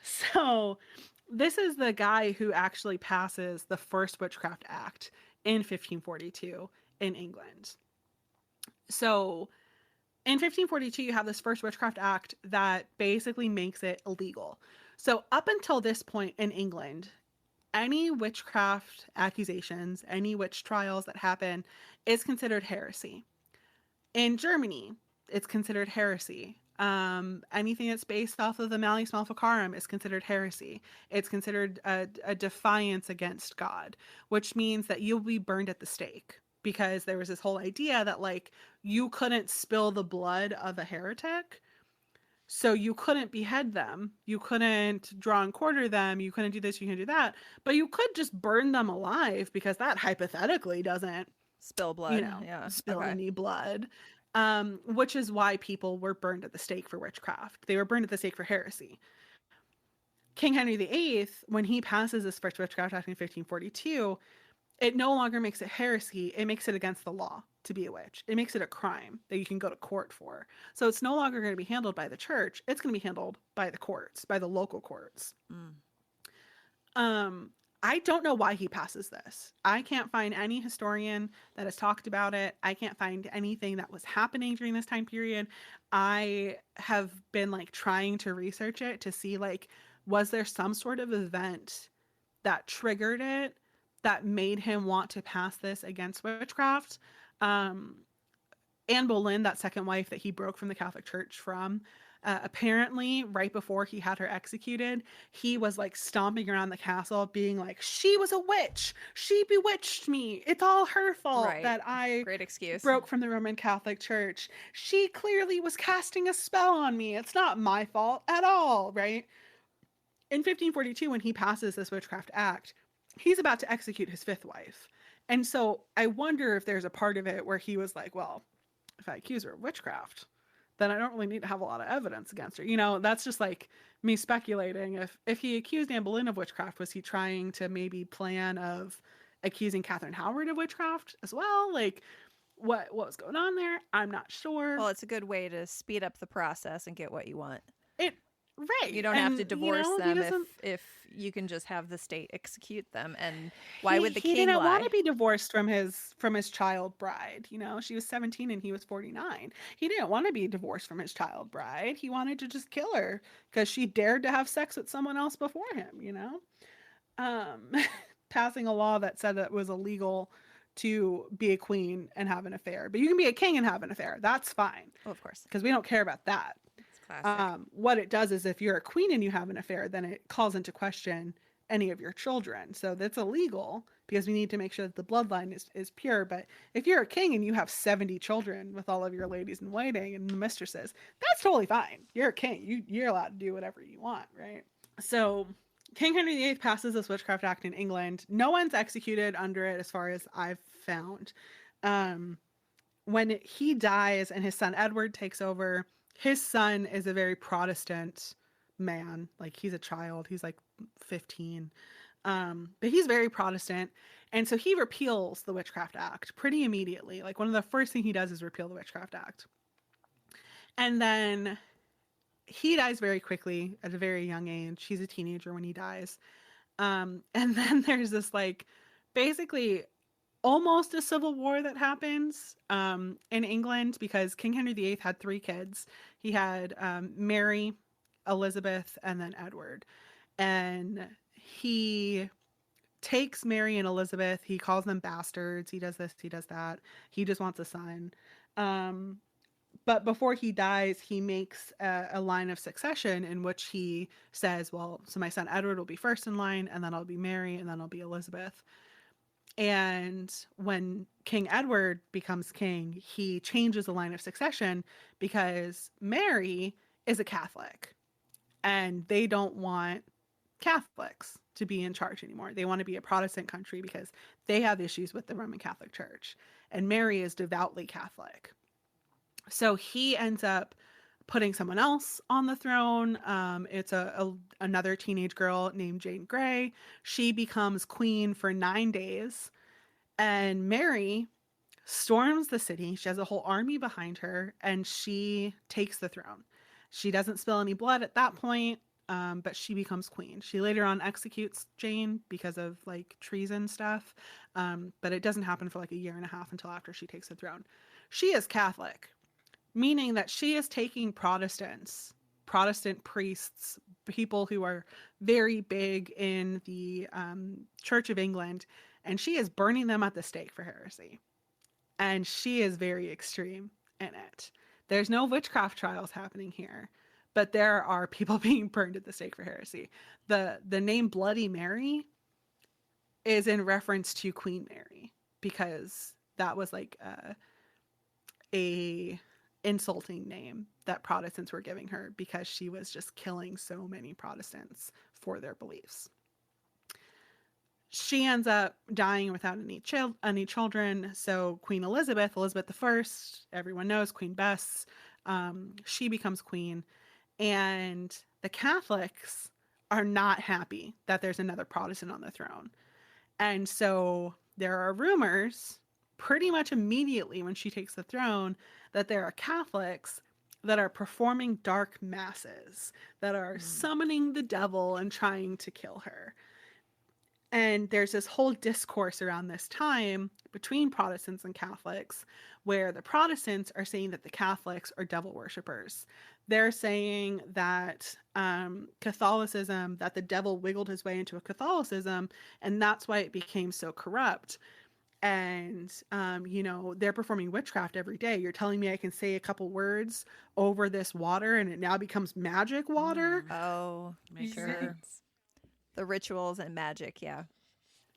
So this is the guy who actually passes the first Witchcraft Act in 1542 in England. So in 1542, you have this first Witchcraft Act that basically makes it illegal. So up until this point in England, any witchcraft accusations, any witch trials that happen is considered heresy. In Germany, it's considered heresy. Anything that's based off of the Malleus Maleficarum is considered heresy. It's considered a defiance against God, which means that you'll be burned at the stake, because there was this whole idea that like you couldn't spill the blood of a heretic, so you couldn't behead them, you couldn't draw and quarter them, you couldn't do this, you couldn't do that, but you could just burn them alive, because that hypothetically doesn't Spill blood. Yeah. spill Okay. any blood. Which is why people were burned at the stake for witchcraft. They were burned at the stake for heresy. King Henry VIII, when he passes this first Witchcraft Act in 1542, it no longer makes it heresy. It makes it against the law to be a witch. It makes it a crime that you can go to court for. So it's no longer going to be handled by the church. It's going to be handled by the courts, by the local courts. I don't know why he passes this. I can't find any historian that has talked about it. I can't find anything that was happening during this time period. I have been like trying to research it to see like, was there some sort of event that triggered it, that made him want to pass this against witchcraft? Anne Boleyn, that second wife that he broke from the Catholic Church from, apparently right before he had her executed, he was like stomping around the castle being like, she was a witch, she bewitched me, it's all her fault that I Great excuse. broke from the Roman Catholic Church, she clearly was casting a spell on me, it's not my fault at all, right? In 1542, when he passes this Witchcraft Act, he's about to execute his fifth wife. And so I wonder if there's a part of it where he was like, well, if I accuse her of witchcraft, then I don't really need to have a lot of evidence against her. That's just like me speculating. If he accused Anne Boleyn of witchcraft, was he trying to maybe plan of accusing Catherine Howard of witchcraft as well? Like, what was going on there? I'm not sure. Well, it's a good way to speed up the process and get what you want. Right. You don't have to divorce them if you can just have the state execute them. And why would the king lie? He didn't want to be divorced from his child bride. She was 17 and he was 49. He didn't want to be divorced from his child bride. He wanted to just kill her because she dared to have sex with someone else before him. Passing a law that said that it was illegal to be a queen and have an affair, but you can be a king and have an affair. That's fine. Oh, of course, because we don't care about that. What it does is if you're a queen and you have an affair, then it calls into question any of your children. So that's illegal because we need to make sure that the bloodline is pure. But if you're a king and you have 70 children with all of your ladies in waiting and the mistresses, that's totally fine. You're a king. You're allowed to do whatever you want, right? So King Henry VIII passes this Witchcraft Act in England. No one's executed under it as far as I've found. When he dies and his son Edward takes over, his son is a very Protestant man. Like, he's a child. He's like 15. But he's very Protestant. And so he repeals the Witchcraft Act pretty immediately. Like, one of the first things he does is repeal the Witchcraft Act. And then he dies very quickly at a very young age. He's a teenager when he dies. And then there's this, like, basically almost a civil war that happens in England because King Henry VIII had 3 kids. He had Mary, Elizabeth, and then Edward. And he takes Mary and Elizabeth. He calls them bastards. He does this, he does that. He just wants a son. Um, but before he dies, he makes a line of succession in which he says, well, so my son Edward will be first in line, and then I'll be Mary, and then I'll be Elizabeth. And when King Edward becomes king, he changes the line of succession because Mary is a Catholic and they don't want Catholics to be in charge anymore. They want to be a Protestant country because they have issues with the Roman Catholic Church. And Mary is devoutly Catholic. So he ends up putting someone else on the throne. It's another teenage girl named Jane Grey. She becomes queen for 9 days. And Mary storms the city. She has a whole army behind her, and she takes the throne. She doesn't spill any blood at that point, but she becomes queen. She later on executes Jane because of like treason stuff, but it doesn't happen for like a year and a half until after she takes the throne. She is Catholic, meaning that she is taking Protestants, Protestant priests, people who are very big in the Church of England, and she is burning them at the stake for heresy. And she is very extreme in it. There's no witchcraft trials happening here, but there are people being burned at the stake for heresy. The name Bloody Mary is in reference to Queen Mary because that was like a insulting name that Protestants were giving her because she was just killing so many Protestants for their beliefs. She ends up dying without any children. So Queen Elizabeth I, everyone knows Queen Bess, she becomes queen. And the Catholics are not happy that there's another Protestant on the throne. And so there are rumors pretty much immediately when she takes the throne that there are Catholics that are performing dark masses, that are summoning the devil and trying to kill her. And there's this whole discourse around this time between Protestants and Catholics where the Protestants are saying that the Catholics are devil worshippers. They're saying that Catholicism, that the devil wiggled his way into a Catholicism, and that's why it became so corrupt. And, they're performing witchcraft every day. You're telling me I can say a couple words over this water and it now becomes magic water? Oh, Makes sure. sense. The rituals and magic, yeah.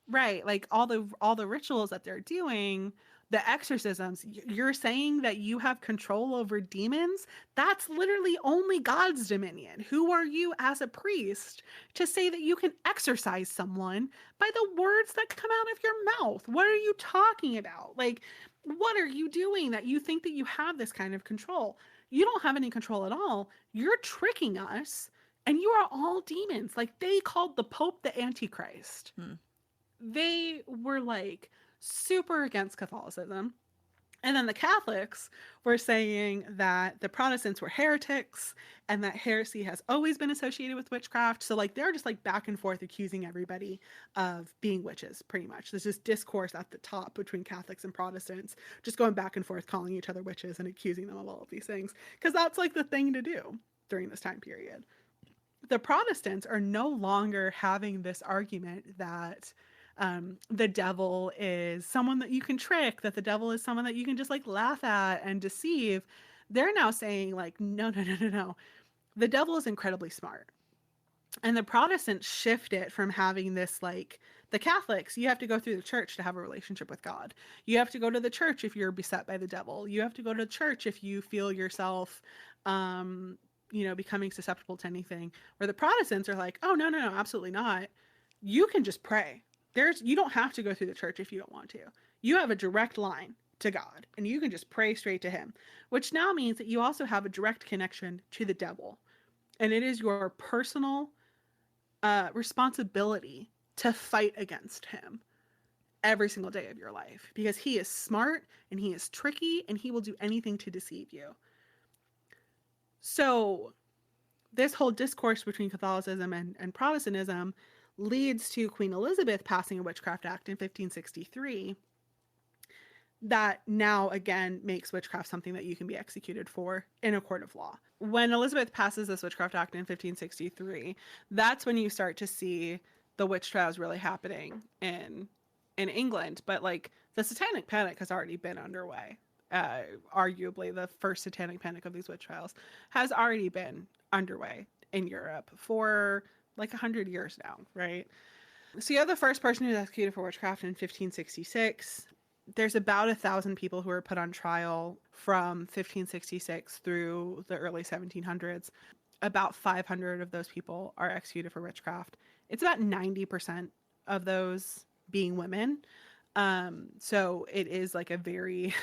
Right, like all the rituals that they're doing, the exorcisms, you're saying that you have control over demons? That's literally only God's dominion. Who are you as a priest to say that you can exorcise someone by the words that come out of your mouth? What are you talking about? Like, what are you doing that you think that you have this kind of control? You don't have any control at all. You're tricking us, and you are all demons. Like, they called the Pope the Antichrist. They were like super against Catholicism. And then the Catholics were saying that the Protestants were heretics and that heresy has always been associated with witchcraft. So like they're just like back and forth accusing everybody of being witches, pretty much. There's this discourse at the top between Catholics and Protestants, just going back and forth, calling each other witches and accusing them of all of these things. Because that's like the thing to do during this time period. The Protestants are no longer having this argument that the devil is someone that you can trick, that the devil is someone that you can just like laugh at and deceive. They're now saying like, no. The devil is incredibly smart. And the Protestants shift it from having this like, the Catholics, you have to go through the church to have a relationship with God. You have to go to the church if you're beset by the devil. You have to go to church if you feel yourself, becoming susceptible to anything. Where the Protestants are like, oh, no, absolutely not. You can just pray. You don't have to go through the church if you don't want to. You have a direct line to God and you can just pray straight to him, which now means that you also have a direct connection to the devil. And it is your personal responsibility to fight against him every single day of your life because he is smart and he is tricky and he will do anything to deceive you. So this whole discourse between Catholicism and Protestantism leads to Queen Elizabeth passing a Witchcraft Act in 1563 that now again makes witchcraft something that you can be executed for in a court of law. When Elizabeth passes this Witchcraft Act in 1563, that's when you start to see the witch trials really happening in England, but like the Satanic Panic has already been underway. Arguably, the first Satanic Panic of these witch trials has already been underway in Europe for like 100 years now, right? So you have the first person who's executed for witchcraft in 1566. There's about 1,000 people who are put on trial from 1566 through the early 1700s. About 500 of those people are executed for witchcraft. It's about 90% of those being women. So it is like a very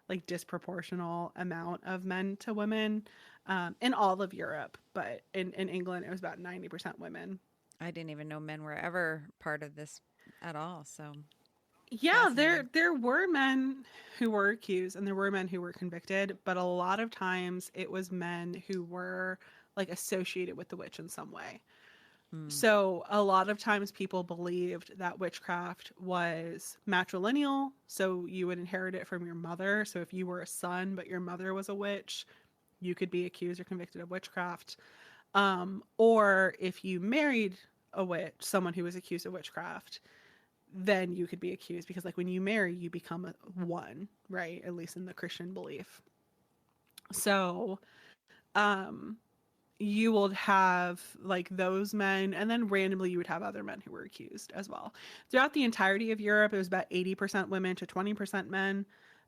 like disproportional amount of men to women in all of Europe. But in England, it was about 90% women. I didn't even know men were ever part of this at all. So Yeah, fascinating. there were men who were accused and there were men who were convicted, but a lot of times it was men who were like associated with the witch in some way. Mm. So a lot of times people believed that witchcraft was matrilineal, so you would inherit it from your mother. So if you were a son but your mother was a witch, you could be accused or convicted of witchcraft. Or if you married a witch, someone who was accused of witchcraft, then you could be accused because like when you marry, you become one, right? At least in the Christian belief. So, um, you would have like those men, and then randomly you would have other men who were accused as well. Throughout the entirety of Europe, it was about 80% women to 20% men.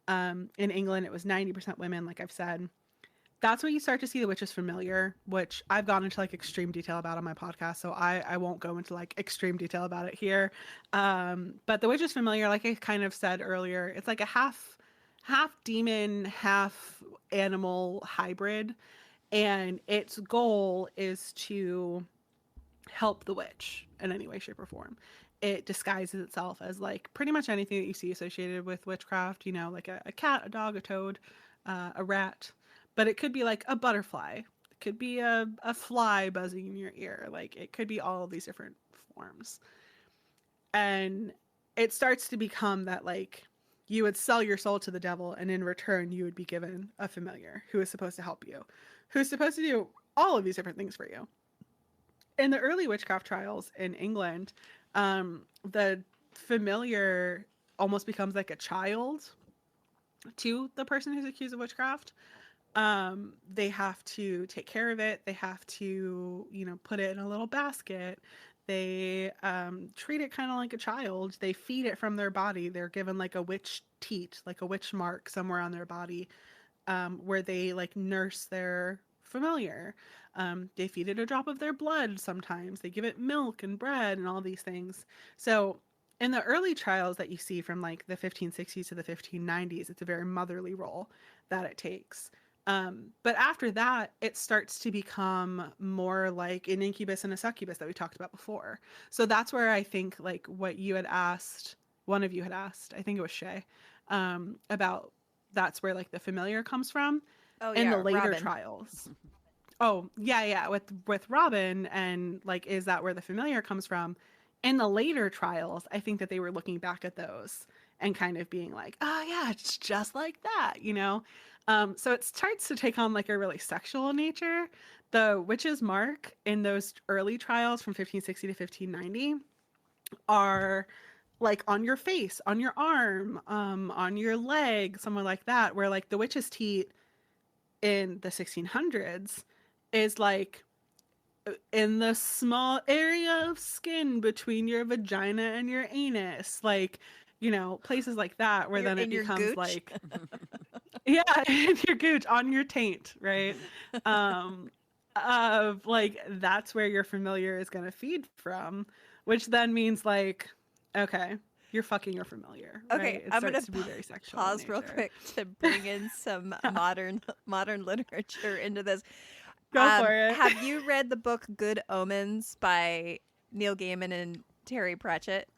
In England, it was 90% women, like I've said. That's where you start to see the witch's familiar, which I've gone into like extreme detail about on my podcast, so I won't go into like extreme detail about it here. But the witch's familiar, like I kind of said earlier, it's like a half demon, half animal hybrid, and its goal is to help the witch in any way, shape, or form. It disguises itself as like pretty much anything that you see associated with witchcraft, you know, like a cat, a dog, a toad, a rat. But it could be like a butterfly. It could be a fly buzzing in your ear. Like it could be all of these different forms. And it starts to become that like you would sell your soul to the devil and in return you would be given a familiar who is supposed to help you, who's supposed to do all of these different things for you. In the early witchcraft trials in England, the familiar almost becomes like a child to the person who's accused of witchcraft. They have to take care of it. They have to, you know, put it in a little basket. They treat it kind of like a child. They feed it from their body. They're given like a witch teat, like a witch mark somewhere on their body, where they like nurse their familiar. They feed it a drop of their blood sometimes. They give it milk and bread and all these things. So in the early trials that you see from like the 1560s to the 1590s, it's a very motherly role that it takes. But after that, it starts to become more like an incubus and a succubus that we talked about before. So that's where I think like what you had asked, one of you had asked, I think it was Shea, about that's where like the familiar comes from Oh in the yeah, later Robin. trials. Oh, yeah, with Robin and like is that where the familiar comes from? In the later trials, I think that they were looking back at those and kind of being like, "Oh yeah, it's just like that," you know? So it starts to take on like a really sexual nature. The witch's mark in those early trials from 1560 to 1590 are like on your face, on your arm, on your leg, somewhere like that, where like the witch's teat in the 1600s is like in the small area of skin between your vagina and your anus, like, you know, places like that where You're then it in your becomes gooch. like, yeah, in your gooch, on your taint, right? um of like that's where your familiar is going to feed from, which then means like, okay, you're fucking your familiar, Okay, right? It I'm gonna starts to be very sexual in pause real nature. quick to bring in some Yeah, modern literature into this. go for it. Have you read the book Good Omens by Neil Gaiman and Terry Pratchett?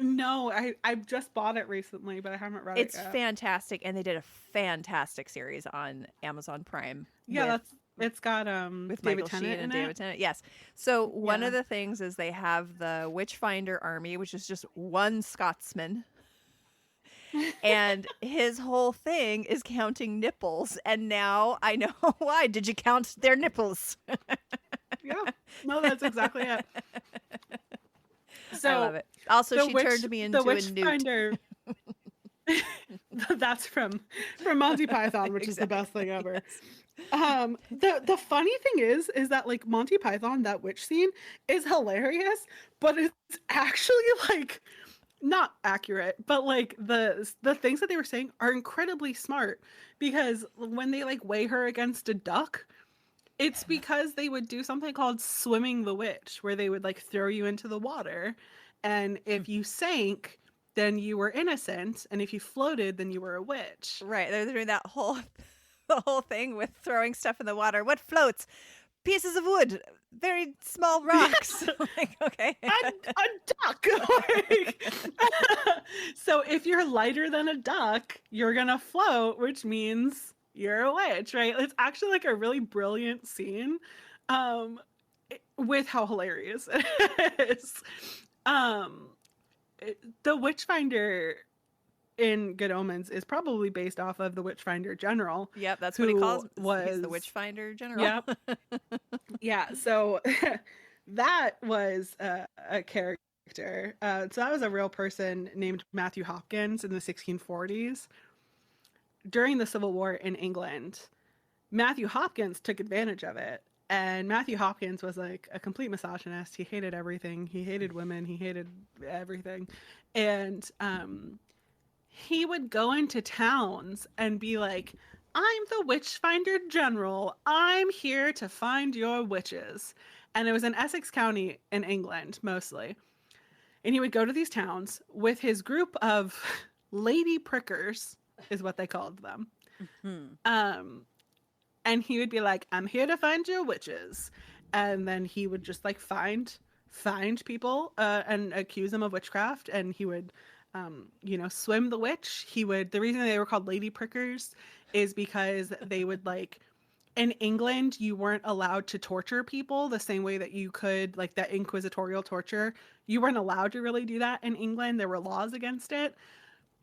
No, I've just bought it recently, but I haven't read it It's yet. fantastic, and they did a fantastic series on Amazon Prime Yeah, that's it's got with David Michael Tennant Sheen in and it. David Tennant. Yes. So one of Yeah. the things is they have the Witchfinder Army, which is just one Scotsman, and his whole thing is counting nipples. And now I know why. Did you count their nipples? Yeah. No, that's exactly it. I love So it. Also, the she witch, turned me the into a witch newt. finder. That's from Monty Python, which is the best thing Exactly. ever. Yes. The funny thing is that like Monty Python, that witch scene is hilarious, but it's actually like not accurate, but like the things that they were saying are incredibly smart, because when they like weigh her against a duck, it's because they would do something called swimming the witch, where they would like throw you into the water, and if you sank, then you were innocent, and if you floated, then you were a witch. Right. They're doing that whole the whole thing with throwing stuff in the water. What floats? Pieces of wood, very small rocks. Like, okay. A duck. Like, so if you're lighter than a duck, you're gonna float, which means you're a witch, right? It's actually like a really brilliant scene, um, with how hilarious it is. Um, the Witchfinder in Good Omens is probably based off of the Witchfinder General, Yep, that's what he who calls. He's the was, Witchfinder General. yep, yeah. So that was a character. So that was a real person named Matthew Hopkins in the 1640s. During the Civil War in England, Matthew Hopkins took advantage of it. And Matthew Hopkins was like a complete misogynist. He hated everything. He hated women. He hated everything. And he would go into towns and be like, I'm the Witchfinder General. I'm here to find your witches. And it was in Essex County in England, mostly. And he would go to these towns with his group of lady prickers, is what they called them. Mhm. And he would be like, I'm here to find your witches. And then he would just like find people and accuse them of witchcraft. And he would, swim the witch. The reason they were called lady prickers is because they would like, in England, you weren't allowed to torture people the same way that you could, like that inquisitorial torture. You weren't allowed to really do that in England. There were laws against it.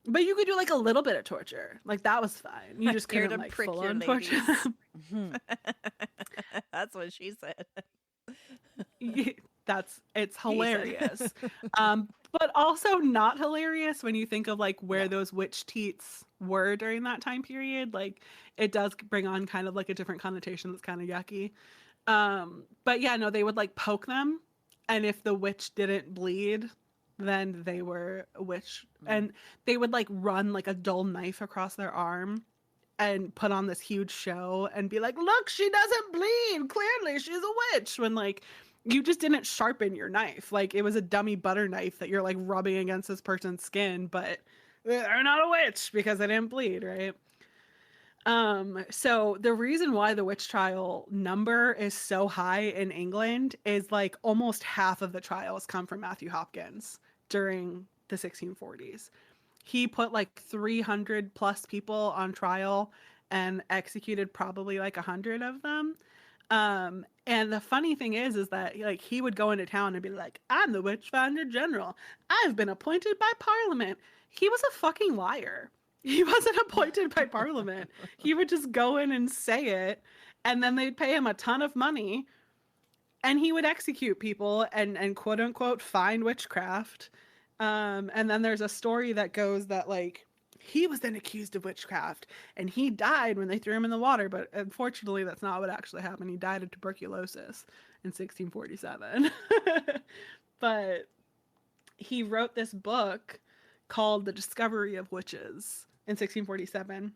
But you could do like a little bit of torture. Like that was fine. You just Here couldn't to like prick full your on torture ladies. them. Mhm. That's what she said. It's He said. hilarious. But also not hilarious when you think of like where No. those witch teats were during that time period. Like it does bring on kind of like a different connotation that's kind of yucky. But yeah, no, they would like poke them, and if the witch didn't bleed, then they were a witch. And they would like run like a dull knife across their arm and put on this huge show and be like, look, she doesn't bleed. Clearly, she's a witch. When like you just didn't sharpen your knife. Like it was a dummy butter knife that you're like rubbing against this person's skin, but they're not a witch because they didn't bleed, right? So the reason why the witch trial number is so high in England is like almost half of the trials come from Matthew Hopkins during the 1640s. He put like 300 plus people on trial and executed probably like 100 of them. And the funny thing is that like he would go into town and be like, I'm the Witchfinder General. I've been appointed by Parliament. He was a fucking liar. He wasn't appointed by Parliament. He would just go in and say it, and then they'd pay him a ton of money, and he would execute people and quote unquote find witchcraft. And then there's a story that goes that like he was then accused of witchcraft and he died when they threw him in the water, but unfortunately that's not what actually happened. He died of tuberculosis in 1647. But he wrote this book called The Discovery of Witches in 1647.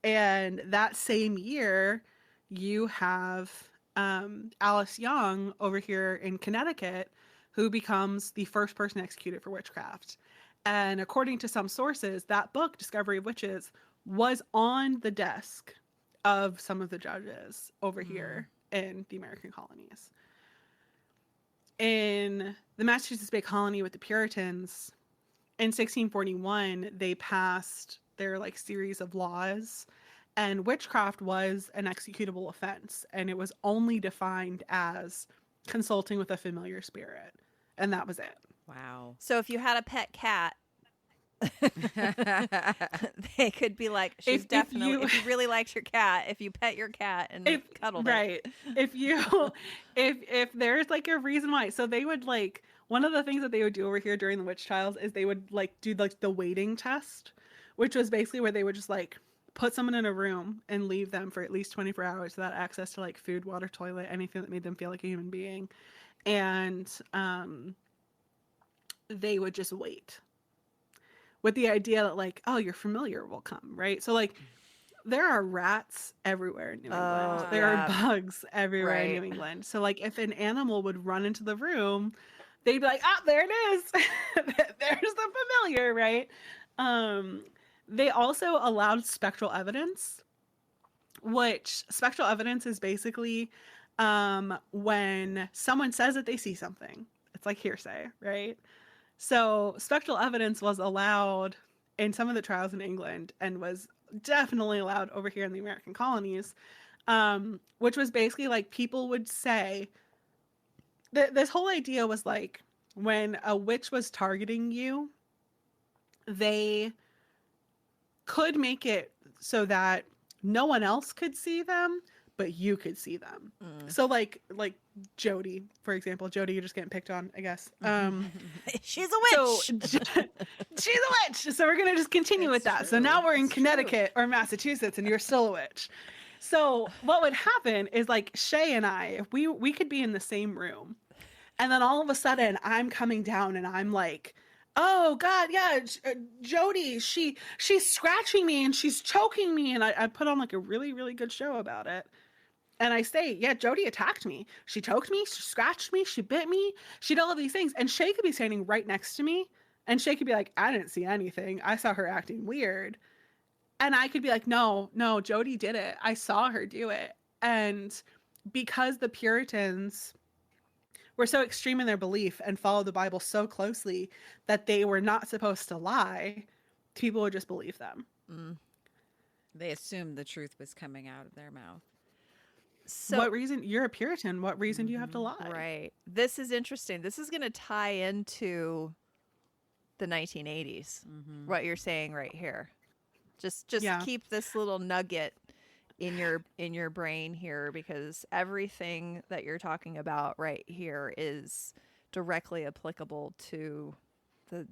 And that same year, you have Alice Young over here in Connecticut, who becomes the first person executed for witchcraft. And according to some sources, that book, Discovery of Witches, was on the desk of some of the judges over here in the American colonies. In the Massachusetts Bay Colony with the Puritans, in 1641, they passed their like series of laws, and witchcraft was an executable offense, and it was only defined as consulting with a familiar spirit, and that was it. Wow. So if you had a pet cat, they could be like, she's definitely, if you really liked your cat, if you pet your cat and cuddled right. it. If you if there's like a reason why, so they would like one of the things that they would do over here during the witch trials is they would like do like the waiting test, which was basically where they would just like put someone in a room and leave them for at least 24 hours without access to like food, water, toilet, anything that made them feel like a human being. And they would just wait with the idea that like, oh, your familiar will come, right? So like there are rats everywhere in New England. There are bugs everywhere in New England. So like if an animal would run into the room, they'd be like, ah, there it is. There's the familiar, right? They also allowed spectral evidence, which spectral evidence is basically when someone says that they see something. It's like hearsay, right? So spectral evidence was allowed in some of the trials in England and was definitely allowed over here in the American colonies, which was basically like people would say that this whole idea was like when a witch was targeting you, they could make it so that no one else could see them, but you could see them. So like Jody, for example, Jody, you're just getting picked on, I guess. She's a witch. So she's a witch. So we're gonna just continue with that. True. So now we're in Connecticut or Massachusetts, and you're still a witch. So what would happen is like Shea and I, if we could be in the same room, and then all of a sudden I'm coming down and I'm like, oh God, yeah, Jody, she's scratching me and she's choking me, and I put on like a really, really good show about it. And I say, yeah, Jody attacked me. She choked me, she scratched me, she bit me, she did all of these things. And Shea could be standing right next to me, and Shea could be like, I didn't see anything. I saw her acting weird. And I could be like, no, Jody did it. I saw her do it. And because the Puritans were so extreme in their belief and followed the Bible so closely that they were not supposed to lie, people would just believe them. They assumed the truth was coming out of their mouth. So, what reason? You're a Puritan. What reason do you have to lie? Right. This is interesting. This is going to tie into the 1980s. What you're saying right here. Just keep this little nugget in your brain here, because everything that you're talking about right here is directly applicable to the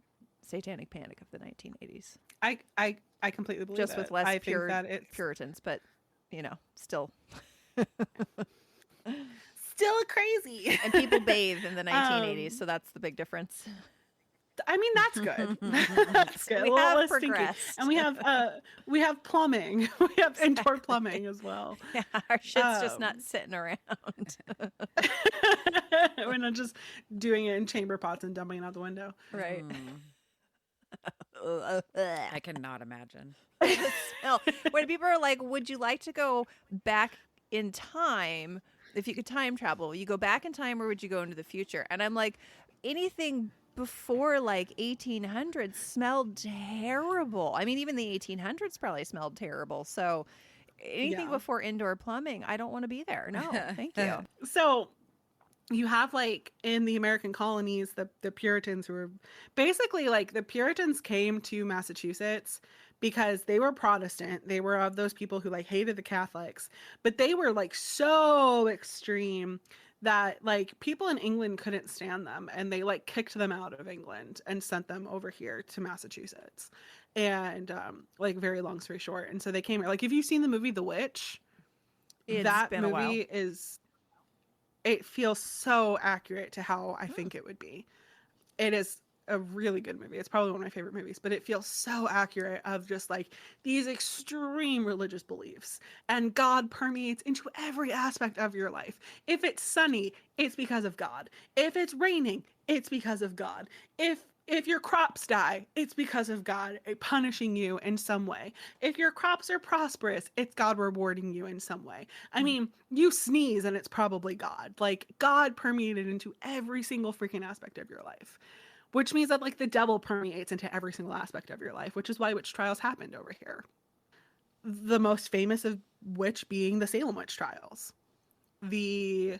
Satanic Panic of the 1980s. I completely believe just it. with less I think that it's Puritans, but still. Still crazy. And people bathe in the 1980s, so that's the big difference. I mean, that's good. That's good. We have progressed. And we have plumbing. We have indoor plumbing as well. Yeah, our shit's just not sitting around. We're not just doing it in chamber pots and dumping it out the window. Right. I cannot imagine. The smell. When people are like, would you like to go back in time? If you could time travel, you go back in time, or would you go into the future? And I'm like, anything before like 1800s smelled terrible. I mean, even the 1800s probably smelled terrible. So anything before indoor plumbing, I don't want to be there. No, thank you. So you have like in the American colonies, the Puritans who were basically like the Puritans came to Massachusetts because they were Protestant. They were of those people who like hated the Catholics, but they were like so extreme that like people in England couldn't stand them, and they like kicked them out of England and sent them over here to Massachusetts. And like very long story short, and so they came here. Like if you've seen the movie The Witch, that movie it feels so accurate to how I think it would be. It is a really good movie. It's probably one of my favorite movies, but it feels so accurate of just like these extreme religious beliefs, and God permeates into every aspect of your life. If it's sunny, it's because of God. If it's raining, it's because of God. If your crops die, it's because of God punishing you in some way. If your crops are prosperous, it's God rewarding you in some way. I mean, you sneeze and it's probably God. Like God permeated into every single freaking aspect of your life. Which means that like the devil permeates into every single aspect of your life, which is why witch trials happened over here. The most famous of which being the Salem witch trials. The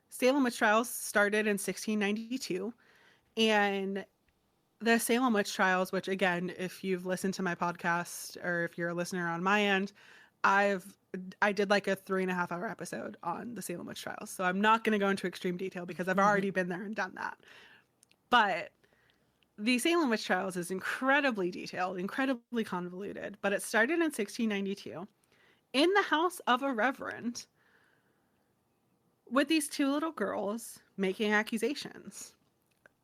Salem witch trials started in 1692, and the Salem witch trials, which again, if you've listened to my podcast or if you're a listener on my end, I did like a 3.5 hour episode on the Salem witch trials. So I'm not going to go into extreme detail because I've already been there and done that. But the Salem witch trials is incredibly detailed, incredibly convoluted, but it started in 1692 in the house of a reverend with these two little girls making accusations.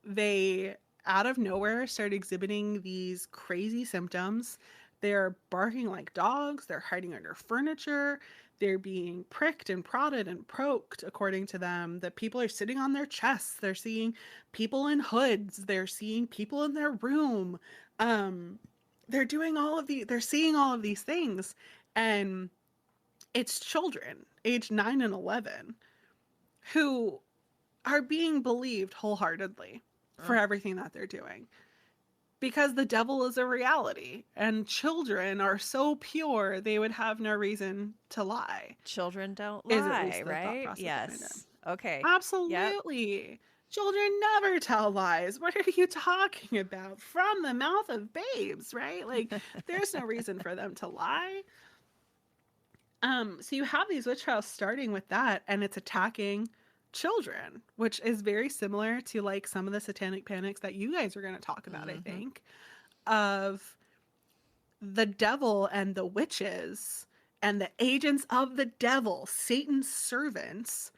They, out of nowhere, started exhibiting these crazy symptoms. They're barking like dogs, they're hiding under furniture, they're being pricked and prodded and poked, according to them. That people are sitting on their chests, they're seeing people in hoods, they're seeing people in their room. Um, they're seeing all of these things. And it's children, age 9 and 11, who are being believed wholeheartedly for Oh, everything that they're doing because the devil is a reality and children are so pure they would have no reason to lie, children don't is at lie, least the thought right? process behind it. Yes. Okay. Yep. Absolutely. Children never tell lies. What are you talking about? From the mouth of babes, right? Like, there's no reason for them to lie. So you have these witch trials starting with that, and it's attacking children, which is very similar to like some of the satanic panics that you guys are going to talk about, I Mm-hmm. think, of the devil and the witches and the agents of the devil, Satan's servants,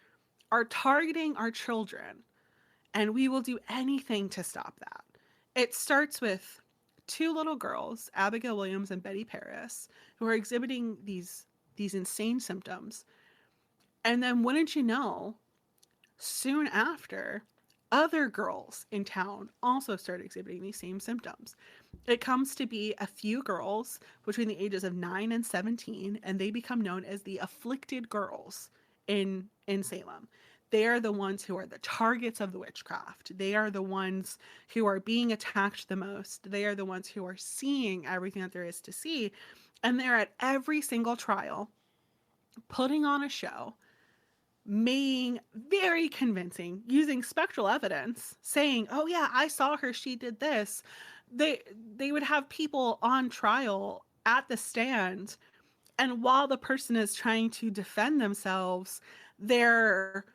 are targeting our children, and we will do anything to stop that. It starts with two little girls, Abigail Williams and Betty Paris, who are exhibiting these insane symptoms. And then wouldn't you know, soon after, other girls in town also start exhibiting these same symptoms. It comes to be a few girls between the ages of 9 and 17, and they become known as the afflicted girls in Salem. They are the ones who are the targets of the witchcraft. They are the ones who are being attacked the most. They are the ones who are seeing everything that there is to see. And they're at every single trial putting on a show, being very convincing, using spectral evidence, saying, "Oh yeah, I saw her, she did this." They would have people on trial at the stand, and while the person is trying to defend themselves, they're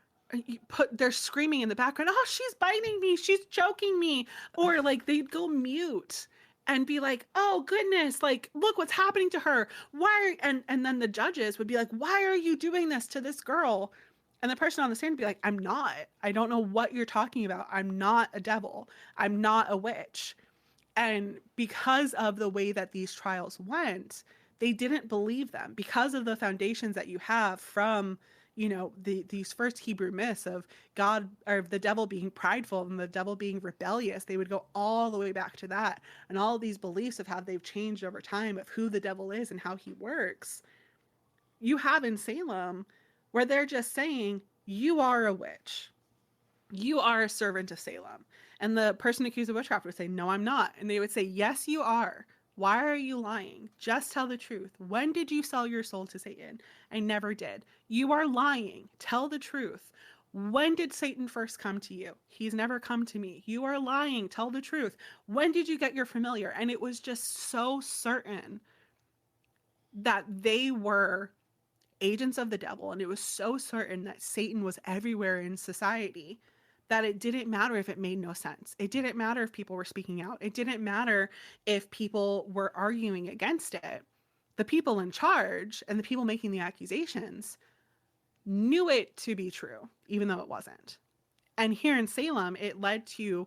they're screaming in the background, "Oh, she's biting me, she's choking me," or like they'd go mute and be like, "Oh goodness, like look what's happening to her. Why?" And then the judges would be like, "Why are you doing this to this girl?" And the person on the stand would be like, "I'm not. I don't know what you're talking about. I'm not a devil. I'm not a witch." And because of the way that these trials went, they didn't believe them because of the foundations that you have from, these first Hebrew myths of God or the devil being prideful and the devil being rebellious. They would go all the way back to that, and all of these beliefs of how they've changed over time of who the devil is and how he works. You have in Salem where they're just saying, "You are a witch. You are a servant of Salem." And the person accused of witchcraft would say, "No, I'm not." And they would say, "Yes, you are. Why are you lying? Just tell the truth. When did you sell your soul to Satan?" "I never did." "You are lying. Tell the truth. When did Satan first come to you?" "He's never come to me." "You are lying. Tell the truth. When did you get your familiar?" And it was just so certain that they were agents of the devil, and it was so certain that Satan was everywhere in society that it didn't matter if it made no sense. It didn't matter if people were speaking out. It didn't matter if people were arguing against it. The people in charge and the people making the accusations knew it to be true, even though it wasn't. And here in Salem, it led to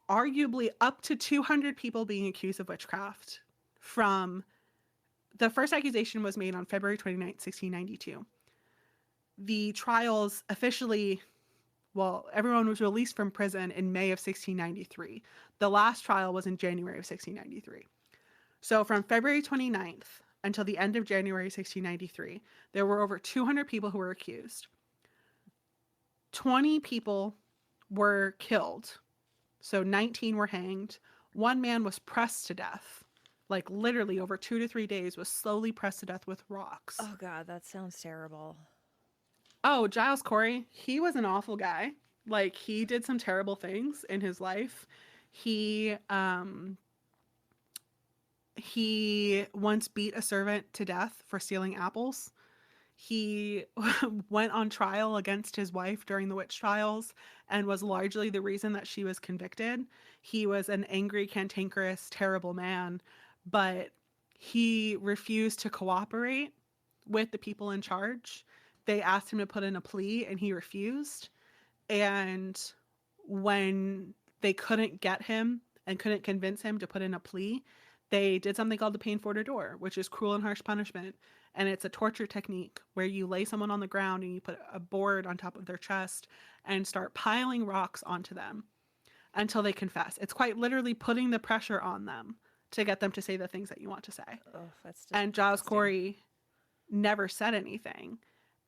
arguably up to 200 people being accused of witchcraft. From the first accusation was made on February 29th, 1692. The trials officially, well, everyone was released from prison in May of 1693. The last trial was in January of 1693. So from February 29th until the end of January 1693, there were over 200 people who were accused. 20 people were killed. So 19 were hanged. One man was pressed to death. Like literally over 2 to 3 days was slowly pressed to death with rocks. Oh God, that sounds terrible. Oh, Giles Corey, he was an awful guy. Like he did some terrible things in his life. He once beat a servant to death for stealing apples. He went on trial against his wife during the witch trials and was largely the reason that she was convicted. He was an angry, cantankerous, terrible man, but he refused to cooperate with the people in charge. They asked him to put in a plea and he refused. And when they couldn't get him and couldn't convince him to put in a plea, they did something called the pain for door, which is cruel and harsh punishment. And it's a torture technique where you lay someone on the ground and you put a board on top of their chest and start piling rocks onto them until they confess. It's quite literally putting the pressure on them to get them to say the things that you want to say. Oh, that's and Giles Corey never said anything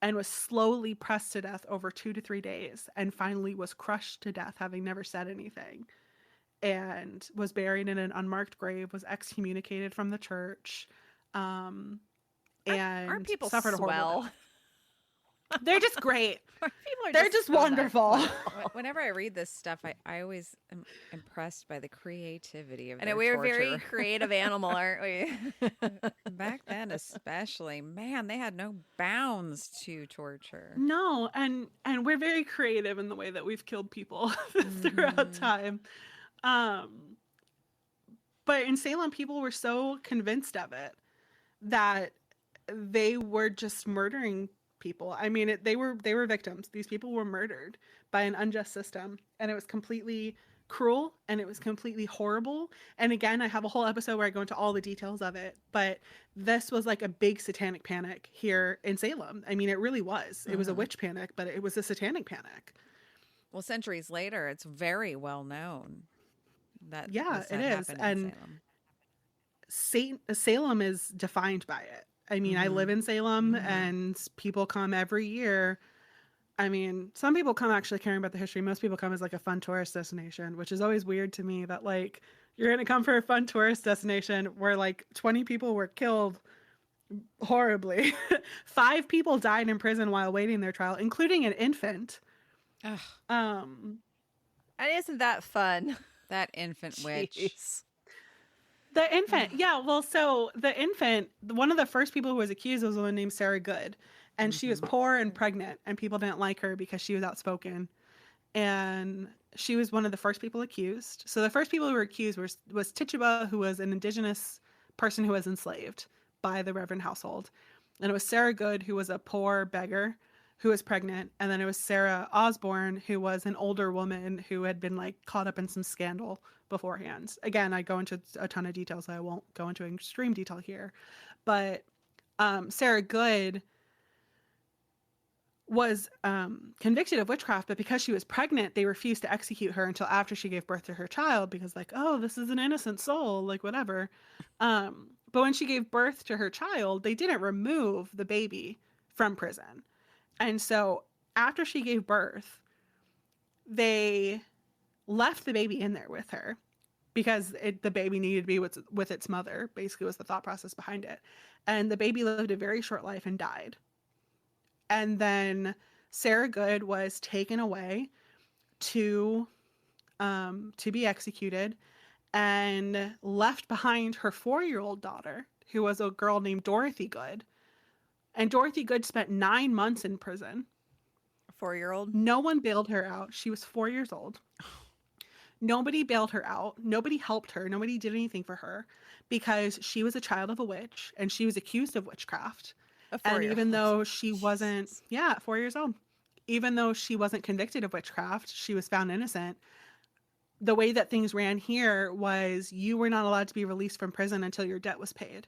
and was slowly pressed to death over 2 to 3 days and finally was crushed to death, having never said anything, and was buried in an unmarked grave, was excommunicated from the church, and aren't people suffered a horrible swell? death. They're just great. People are They're just so nice. wonderful. Whenever I read this stuff, I always am impressed by the creativity of And their we're a torture. very creative animal, aren't we? Back then, especially, man, they had no bounds to torture. No, and we're very creative in the way that we've killed people throughout time. But in Salem, people were so convinced of it that they were just murdering people. I mean, they were victims. These people were murdered by an unjust system, and it was completely cruel and it was completely horrible. And again, I have a whole episode where I go into all the details of it, but this was like a big satanic panic here in Salem. I mean, it really was. It was a witch panic, but it was a satanic panic. Well, centuries later, it's very well known that Yeah, it is. happened in And Salem is defined by it. I mean, I live in Salem and people come every year. I mean, some people come actually caring about the history. Most people come as like a fun tourist destination, which is always weird to me that like you're going to come for a fun tourist destination where like 20 people were killed horribly. 5 people died in prison while waiting their trial, including an infant. Ugh, And isn't that fun? that infant witch. Jeez. The infant, yeah. Well, so the infant, one of the first people who was accused was a woman named Sarah Good. And she was poor and pregnant, and people didn't like her because she was outspoken. And she was one of the first people accused. So the first people who were accused was Tituba, who was an indigenous person who was enslaved by the Reverend household. And it was Sarah Good, who was a poor beggar who was pregnant. And then it was Sarah Osborne, who was an older woman who had been like caught up in some scandal beforehand. Again, I go into a ton of details. So I won't go into extreme detail here. But Sarah Good was convicted of witchcraft, but because she was pregnant, they refused to execute her until after she gave birth to her child, because like, oh, this is an innocent soul, like whatever. But when she gave birth to her child, they didn't remove the baby from prison. And so after she gave birth, they left the baby in there with her because the baby needed to be with its mother, basically was the thought process behind it. And the baby lived a very short life and died. And then Sarah Good was taken away to be executed and left behind her 4-year-old daughter, who was a girl named Dorothy Good. And Dorothy Good spent 9 months in prison. 4-year-old? No one bailed her out. She was 4 years old. Nobody bailed her out. Nobody helped her. Nobody did anything for her because she was a child of a witch and she was accused of witchcraft. And even though she wasn't, 4 years old, even though she wasn't convicted of witchcraft, she was found innocent. The way that things ran here was you were not allowed to be released from prison until your debt was paid.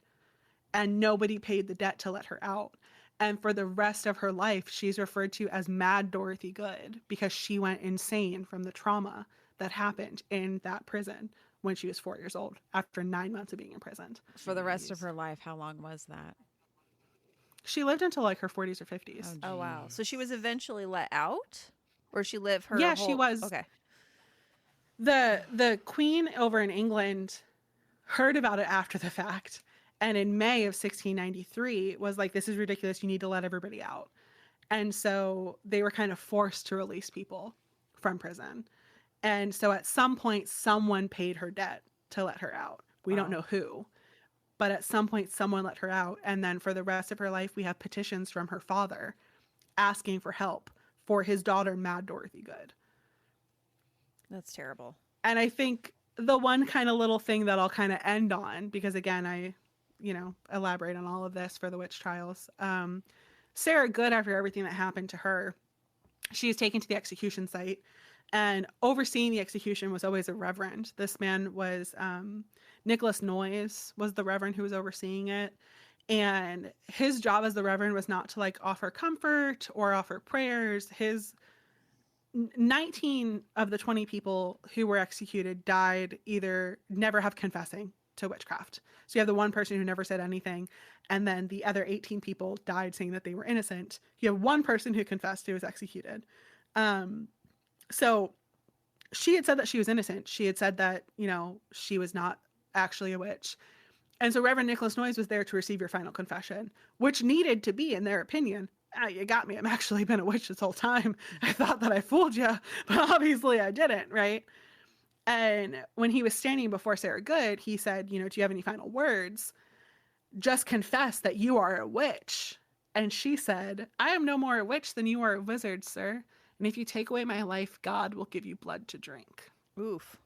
And nobody paid the debt to let her out. And for the rest of her life, she's referred to as Mad Dorothy Good because she went insane from the trauma that happened in that prison when she was 4 years old after 9 months of being imprisoned. For the rest of her life, how long was that? She lived until like her 40s or 50s. Oh, wow. So she was eventually let out? Or she lived her Yeah, whole... she was. Okay. The queen over in England heard about it after the fact. And in May of 1693 was like, this is ridiculous. You need to let everybody out. And so they were kind of forced to release people from prison. And so at some point, someone paid her debt to let her out. We don't know who. but at some point someone let her out. And then for the rest of her life, we have petitions from her father asking for help for his daughter, Mad Dorothy Good. That's terrible. And I think the one kind of little thing that I'll kind of end on, because again, I, elaborate on all of this for the witch trials. Sarah Good, after everything that happened to her, she is taken to the execution site, and overseeing the execution was always a reverend. This man was Nicholas Noyes was the reverend who was overseeing it. And his job as the reverend was not to like offer comfort or offer prayers. His 19 of the 20 people who were executed died either never have confessing to witchcraft. So you have the one person who never said anything, and then the other 18 people died saying that they were innocent. You have one person who confessed who was executed. So she had said that she was innocent. She had said that, she was not actually a witch. And so Reverend Nicholas Noyes was there to receive your final confession, which needed to be, in their opinion, you got me. I've actually been a witch this whole time. I thought that I fooled you, but obviously I didn't, right? And when he was standing before Sarah Good, he said, do you have any final words? Just confess that you are a witch. And she said, I am no more a witch than you are a wizard, sir. And if you take away my life, God will give you blood to drink. Oof.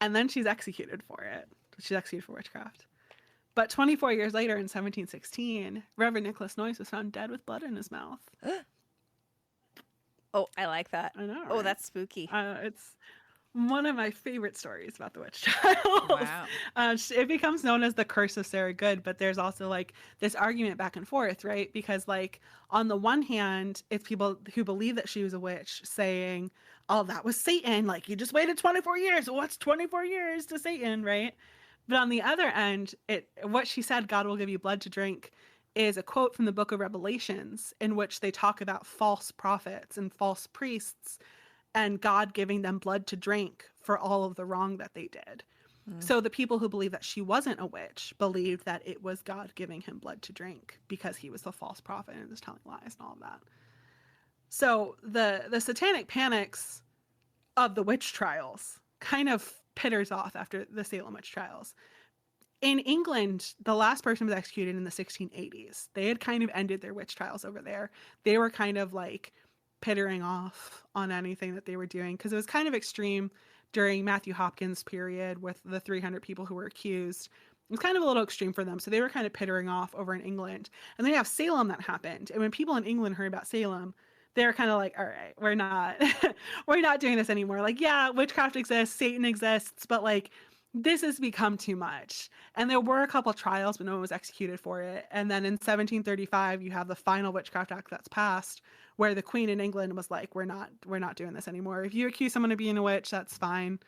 And then she's executed for it. She's executed for witchcraft. But 24 years later, in 1716, Reverend Nicholas Noyes was found dead with blood in his mouth. Oh, I like that. I know, Oh, right? that's spooky. It's one of my favorite stories about the witch trials. Wow. It becomes known as the curse of Sarah Good, but there's also like this argument back and forth, right? Because like on the one hand, it's people who believe that she was a witch saying, oh, that was Satan. Like you just waited 24 years. What's 24 years to Satan, right? But on the other end, what she said, God will give you blood to drink, is a quote from the book of Revelations in which they talk about false prophets and false priests and God giving them blood to drink for all of the wrong that they did. So the people who believe that she wasn't a witch believed that it was God giving him blood to drink because he was the false prophet and was telling lies and all of that. So the Satanic Panics of the witch trials kind of pitters off after the Salem witch trials. In England, the last person was executed in the 1680s. They had kind of ended their witch trials over there. They were kind of like pittering off on anything that they were doing because it was kind of extreme during Matthew Hopkins' period with the 300 people who were accused. It was kind of a little extreme for them. So they were kind of pittering off over in England. And then you have Salem that happened. And when people in England heard about Salem, they're kind of like, all right, we're not doing this anymore. Like, yeah, witchcraft exists, Satan exists, but like this has become too much. And there were a couple trials, but no one was executed for it. And then in 1735, you have the final Witchcraft Act that's passed, where the Queen in England was like, we're not doing this anymore. If you accuse someone of being a witch, that's fine.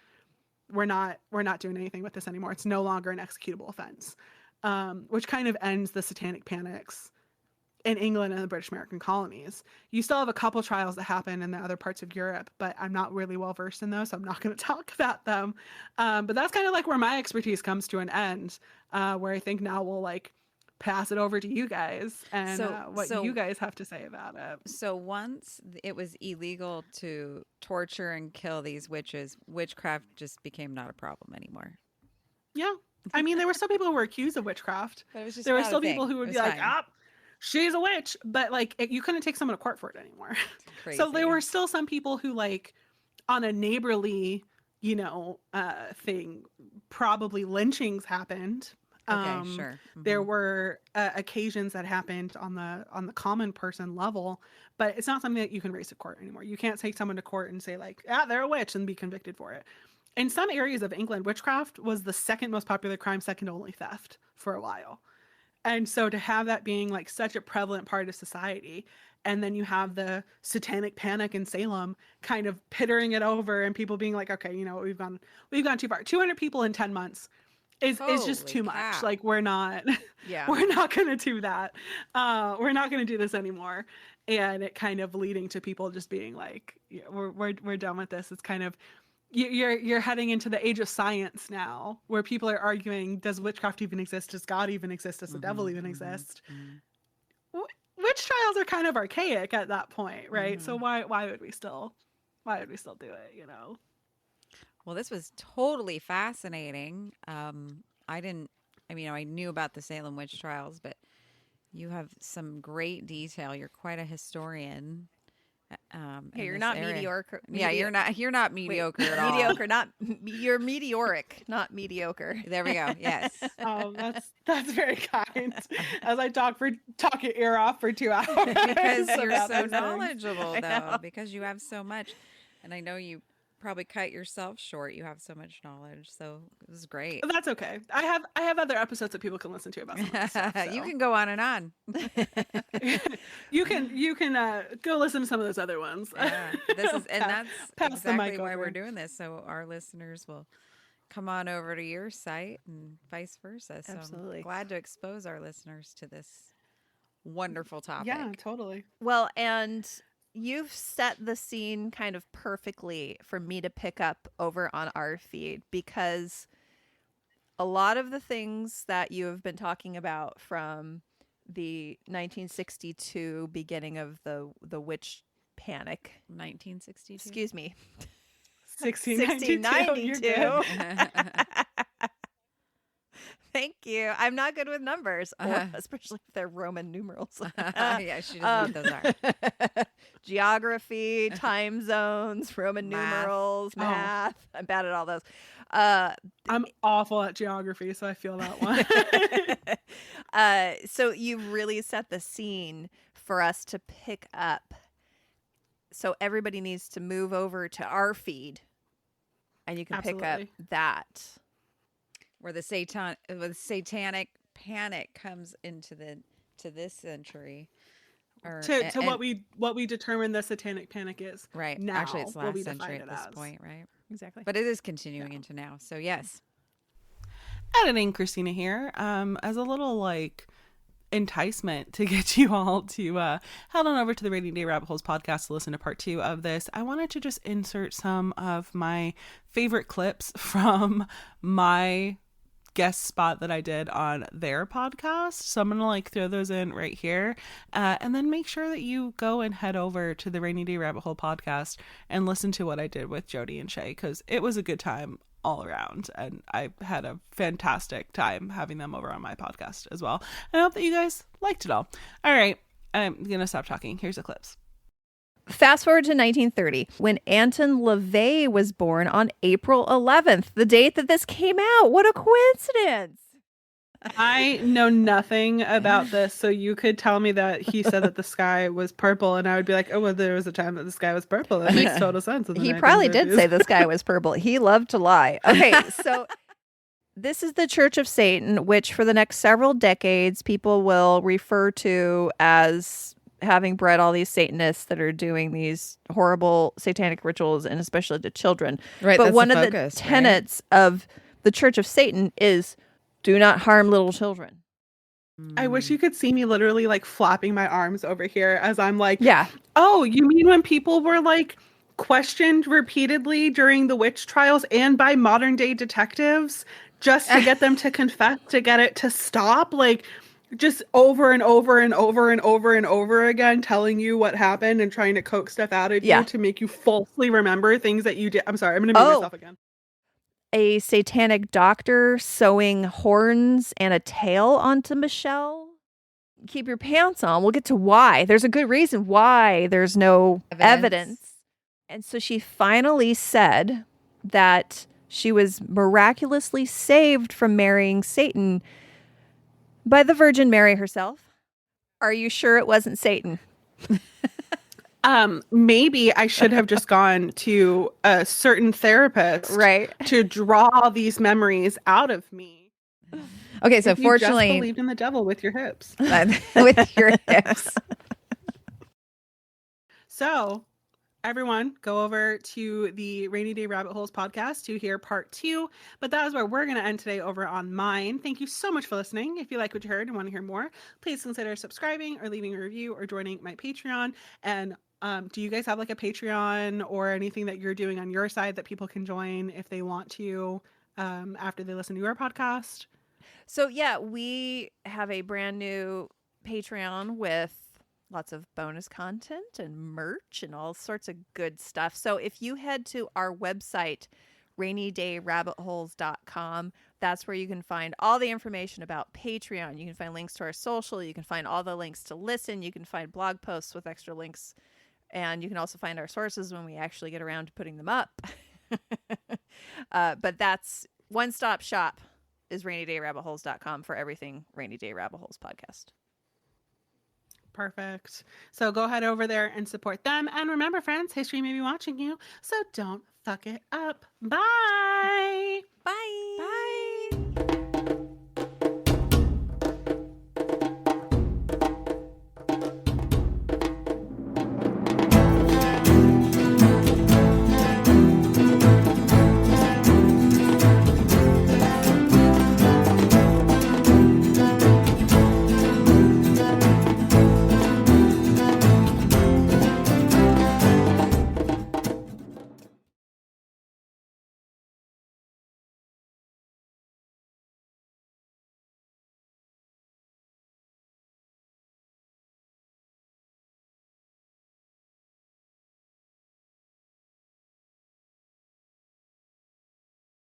We're not doing anything with this anymore. It's no longer an executable offense, which kind of ends the Satanic Panics in England and the British American colonies. You still have a couple trials that happen in the other parts of Europe, but I'm not really well versed in those, so I'm not going to talk about them. But that's kind of like where my expertise comes to an end, where I think now we'll like pass it over to you guys and what you guys have to say about it. So once it was illegal to torture and kill these witches, witchcraft just became not a problem anymore. Yeah. I mean, there were still people who were accused of witchcraft. But it was just there were not a still thing. people who would be like, she's a witch, but like you couldn't take someone to court for it anymore. Crazy. So there were still some people who like on a neighborly, thing, probably lynchings happened. Okay, sure. Mm-hmm. There were occasions that happened on the common person level, but it's not something that you can raise to court anymore. You can't take someone to court and say like, they're a witch and be convicted for it. In some areas of England, witchcraft was the second most popular crime, second to only theft for a while. And so to have that being like such a prevalent part of society, and then you have the Satanic Panic in Salem kind of pittering it over and people being like, okay, we've gone too far. 200 people in 10 months is just too much. Like we're not going to do that. We're not going to do this anymore. And it kind of leading to people just being like, we're done with this. It's kind of, you're heading into the age of science now, where people are arguing, does witchcraft even exist? Does God even exist? Does the devil even exist? Witch trials are kind of archaic at that point, right? So why would we still do it? Well, this was totally fascinating. I didn't I mean, I knew about the Salem witch trials, but you have some great detail. You're quite a historian. Hey, In you're this not area. mediocre. Yeah, you're not Wait, mediocre at all. mediocre, not you're meteoric, not mediocre. There we go. Yes. Oh, that's very kind. As I talk your ear off for 2 hours. Because you're about so these things. knowledgeable, I though, know. because you have so much. And I know you probably cut yourself short. You have so much knowledge. So it was great. That's okay. I have other episodes that people can listen to about some of this stuff. You So. can go on and on. you can go listen to some of those other ones. Yeah, that's Pass the exactly mic why over. we're doing this. So our listeners will come on over to your site and vice versa. So Absolutely. I'm glad to expose our listeners to this wonderful topic. Yeah, totally. Well, and you've set the scene kind of perfectly for me to pick up over on our feed, because a lot of the things that you have been talking about from the 1962 beginning of the witch panic. 1962. Excuse me. 1692. You're good. Thank you. I'm not good with numbers, or especially if they're Roman numerals. Yeah, she doesn't know what those are. Geography, time zones, Roman Math. numerals, Oh. math. I'm bad at all those. I'm awful at geography, so I feel that one. So you really set the scene for us to pick up. So everybody needs to move over to our feed, and you can pick up Absolutely. that. Where the satanic panic comes into this century. Or, to what we determine the Satanic Panic is. right. Now, Actually, it's what we last define century it at this as. point, right? Exactly. But it is continuing into now. So yes. Editing Christina here. As a little enticement to get you all to head on over to the Rainy Day Rabbit Holes podcast to listen to part 2 of this, I wanted to just insert some of my favorite clips from my guest spot that I did on their podcast. So I'm gonna throw those in right here, and then make sure that you go and head over to the Rainy Day Rabbit Hole podcast and listen to what I did with Jody and Shea, because it was a good time all around, and I had a fantastic time having them over on my podcast as well. I hope that you guys liked it all. All right, I'm gonna stop talking. Here's the clips. Fast forward to 1930, when Anton LaVey was born on April 11th, the date that this came out. What a coincidence. I know nothing about this, so you could tell me that he said that the sky was purple, and I would be like, oh, well, there was a time that the sky was purple. That makes total sense. He probably did say the sky was purple. He loved to lie. Okay, so this is the Church of Satan, which for the next several decades, people will refer to as having bred all these Satanists that are doing these horrible satanic rituals, and especially to children. Right. But that's one the of focus, the tenets of the Church of Satan is do not harm little children. I wish you could see me literally flapping my arms over here as I'm Yeah. oh, you mean when people were questioned repeatedly during the witch trials and by modern day detectives just to get them to confess, to get it to stop? Just over and over and over and over and over again, telling you what happened and trying to coax stuff out of Yeah. you to make you falsely remember things that you did. I'm sorry, I'm going to mute myself again. A satanic doctor sewing horns and a tail onto Michelle. Keep your pants on. We'll get to why. There's a good reason why there's no evidence. And so she finally said that she was miraculously saved from marrying Satan by the Virgin Mary herself. Are you sure it wasn't Satan? Maybe I should have just gone to a certain therapist, Right. to draw these memories out of me. Okay, so If you fortunately, just believed in the devil with your hips. with your hips. So, everyone, go over to the Rainy Day Rabbit Holes podcast to hear part 2. But that is where we're going to end today over on mine. Thank you so much for listening. If you like what you heard and want to hear more, please consider subscribing or leaving a review or joining my Patreon. And do you guys have a Patreon or anything that you're doing on your side that people can join if they want to after they listen to your podcast? So, yeah, we have a brand new Patreon with lots of bonus content and merch and all sorts of good stuff. So if you head to our website, rainydayrabbitholes.com. That's where you can find all the information about Patreon. You can find links to our social. You can find all the links to listen. You can find blog posts with extra links. And you can also find our sources when we actually get around to putting them up. But that's one-stop shop is rainydayrabitholes.com for everything Rainy Day Rabbit Holes podcast. Perfect. So go head over there and support them. And remember, friends, history may be watching you, so don't fuck it up. Bye.